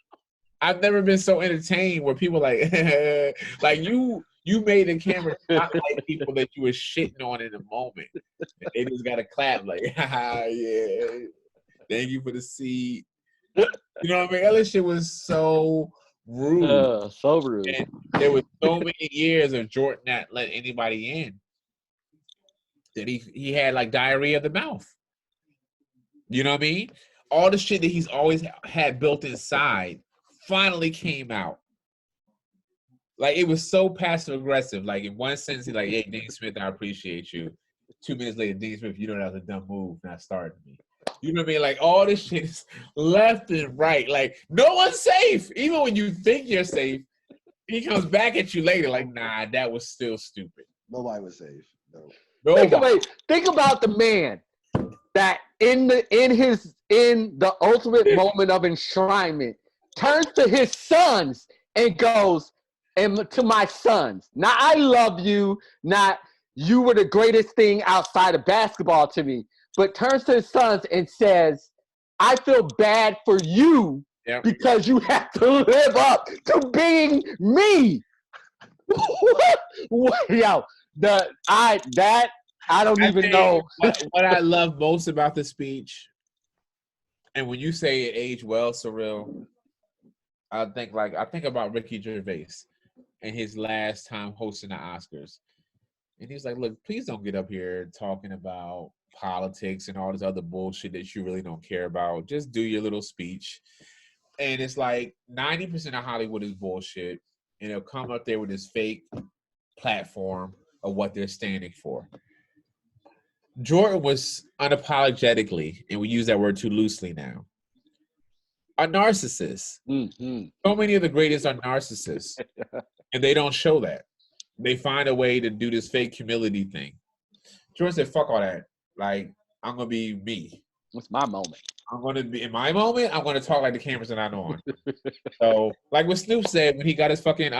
I've never been so entertained where people like like you made the camera spotlight people that you were shitting on in the moment. And they just gotta clap like, yeah. Thank you for the seat. You know what I mean? That shit was so rude. So rude. And there was so many years of Jordan not let anybody in that he had like diarrhea of the mouth. You know what I mean? All the shit that he's always had built inside finally came out. Like, it was so passive aggressive. Like, in one sentence, he's like, "Hey, Dean Smith, I appreciate you." 2 minutes later, "Dean Smith, you know that was a dumb move, not starting me." You know what I mean? Like, all this shit is left and right. Like, no one's safe. Even when you think you're safe, he comes back at you later like, "Nah, that was still stupid." Nobody was safe. No. Think about the man that in the ultimate moment of enshrinement turns to his sons and goes, and to my sons, not "I love you," not "you were the greatest thing outside of basketball to me," but turns to his sons and says, "I feel bad for you because you have to live up to being me." Yo, I don't even know. What I love most about the speech, and when you say it aged well, Surreal, I think about Ricky Gervais and his last time hosting the Oscars. And he was like, "Look, please don't get up here talking about politics and all this other bullshit that you really don't care about. Just do your little speech." And it's like 90% of Hollywood is bullshit. And they'll come up there with this fake platform of what they're standing for. Jordan was unapologetically, and we use that word too loosely now, a narcissist. Mm-hmm. So many of the greatest are narcissists, and they don't show that. They find a way to do this fake humility thing. Jordan said, "Fuck all that. Like, I'm going to be me. It's my moment. I'm going to be, in my moment, I'm going to talk like the cameras are not on." So, like what Snoop said when he got his fucking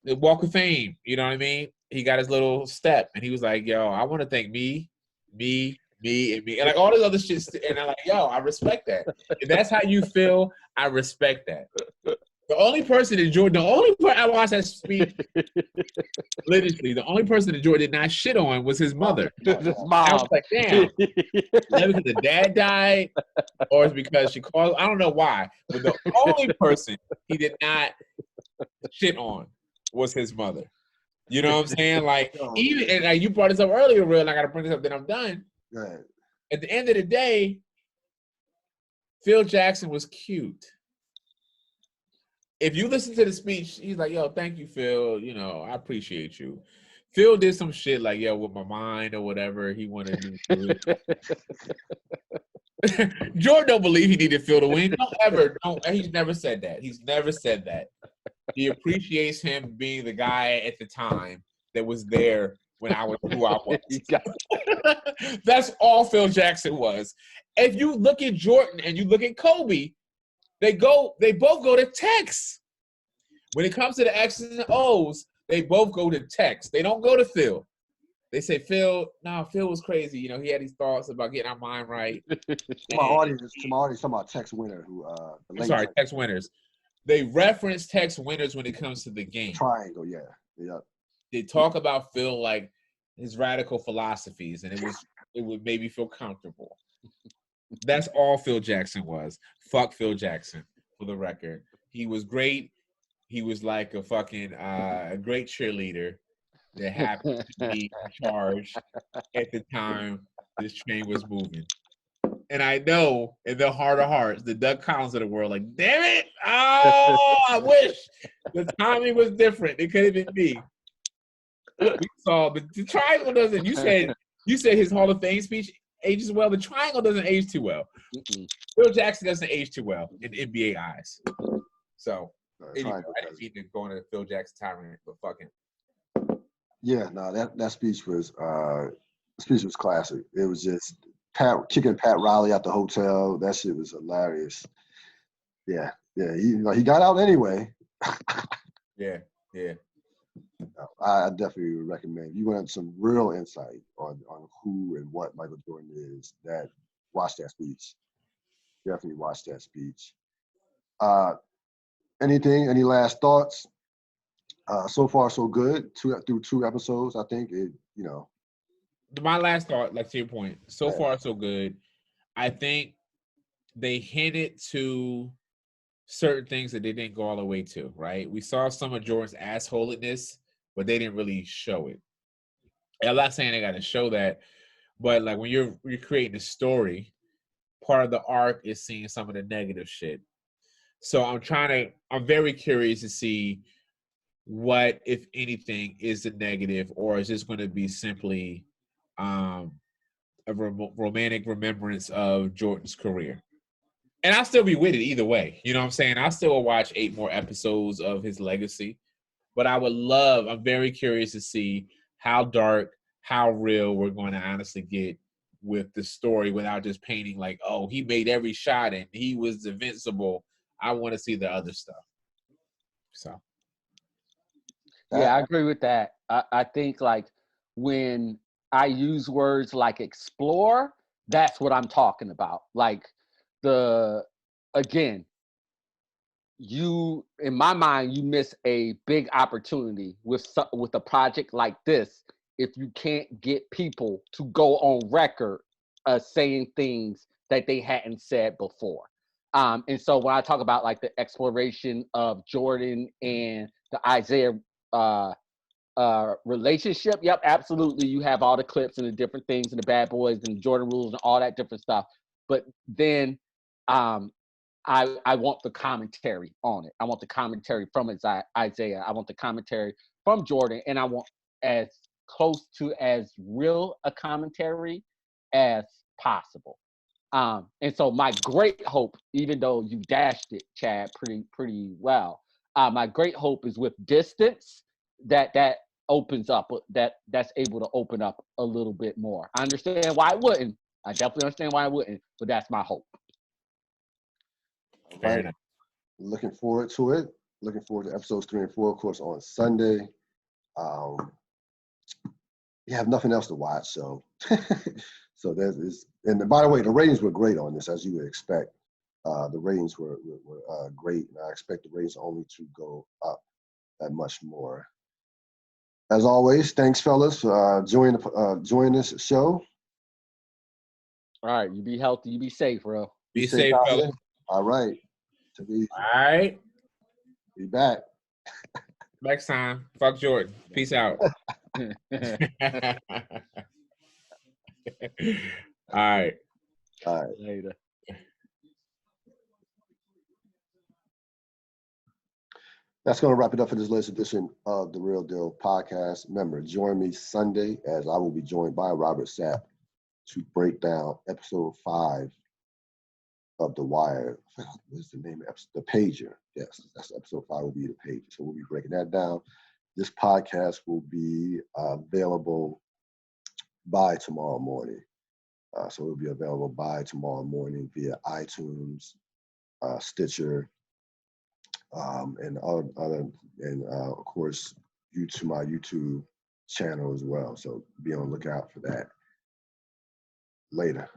Walk of Fame, you know what I mean? He got his little step, and he was like, "Yo, I want to thank me, and me." And like all this other shit. And I'm like, "Yo, I respect that. If that's how you feel, I respect that." The only person that Jordan, I watched that speech, literally, the only person that Jordan did not shit on was his mother. His mom. I was like, damn. Is that because the dad died? Or is it because she called? I don't know why. But the only person he did not shit on was his mother. You know what I'm saying? Like, even, and like you brought this up earlier, Real, and I got to bring this up, then I'm done. Right. At the end of the day, Phil Jackson was cute. If you listen to the speech, he's like, "Yo, thank you, Phil. You know, I appreciate you." Phil did some shit like, "Yo, with my mind," or whatever he wanted to do. Jordan don't believe he needed Phil to win. He's never said that. He's never said that. He appreciates him being the guy at the time that was there when I was who I was. That's all Phil Jackson was. If you look at Jordan and you look at Kobe, they both go to text. When it comes to the X's and O's, they both go to text. They don't go to Phil. They say, Phil was crazy. You know, he had these thoughts about getting our mind right. To my audience, talking about Tex Winter, who Tex Winters. They reference Tex Winters when it comes to the game. Triangle, yeah. They talk about Phil like his radical philosophies, and it would make me feel comfortable. That's all Phil Jackson was. Fuck Phil Jackson, for the record. He was great. He was like a fucking a great cheerleader that happened to be charged at the time this train was moving. And I know in their heart of hearts, the Doug Collins of the world, like, damn it! Oh, I wish the timing was different. It could have been me. We saw the triangle doesn't. You said his Hall of Fame speech ages well. The triangle doesn't age too well. Phil Jackson doesn't age too well in NBA eyes. So anyway, I didn't mean to go into Phil Jackson tirade, but fucking. Yeah, no, that speech was classic. It was just kicking Pat Riley out the hotel. That shit was hilarious. Yeah. He got out anyway. Yeah. I definitely would recommend. You want some real insight on who and what Michael Jordan is. Watch that speech. Definitely watch that speech. Any last thoughts? So far, so good. Through 2 episodes, I think it. My last thought, like to your point, so far so good. I think they hinted to certain things that they didn't go all the way to, right? We saw some of Jordan's assholiness, but they didn't really show it. And I'm not saying they got to show that, but like when you're creating a story, part of the arc is seeing some of the negative shit. So I'm very curious to see what, if anything, is the negative, or is this going to be simply a romantic remembrance of Jordan's career? And I'll still be with it either way. You know what I'm saying? I'll still watch 8 more episodes of his legacy. But I'm very curious to see how dark, how real we're going to honestly get with the story without just painting like, oh, he made every shot and he was invincible. I want to see the other stuff. So. Yeah, I agree with that. I think like when I use words like explore, that's what I'm talking about. Like again, in my mind, you miss a big opportunity with a project like this if you can't get people to go on record saying things that they hadn't said before. And so when I talk about like the exploration of Jordan and the Isaiah relationship, yep, absolutely. You have all the clips and the different things and the bad boys and the Jordan rules and all that different stuff. But then I want the commentary on it. I want the commentary from Isaiah. I want the commentary from Jordan, and I want as close to as real a commentary as possible. And so my great hope, even though you dashed it, Chad, pretty well, my great hope is with distance that opens up, that's able to open up a little bit more. I understand why it wouldn't. I definitely understand why it wouldn't, but that's my hope. All right. Looking forward to it. Looking forward to episodes 3 and 4, of course, on Sunday. You have nothing else to watch, so so there's this. And by the way, the ratings were great on this, as you would expect. The ratings were great, and I expect the ratings only to go up that much more. As always, thanks, fellas, for joining this show. All right, you be healthy, you be safe, bro. Be safe, fellas. All right. All right. Be back. Next time. Fuck Jordan. Peace out. All right. All right. Later. That's going to wrap it up for this latest edition of the Ril Dil podcast. Remember, join me Sunday as I will be joined by Robert Sapp to break down episode 5 of The Wire. What's the name of episode? The Pager. Yes, that's episode 5 will be The Pager. So we'll be breaking that down. This podcast will be available by tomorrow morning. So it'll be available by tomorrow morning via iTunes, Stitcher, and other, and of course, my YouTube channel as well. So be on the lookout for that. Later.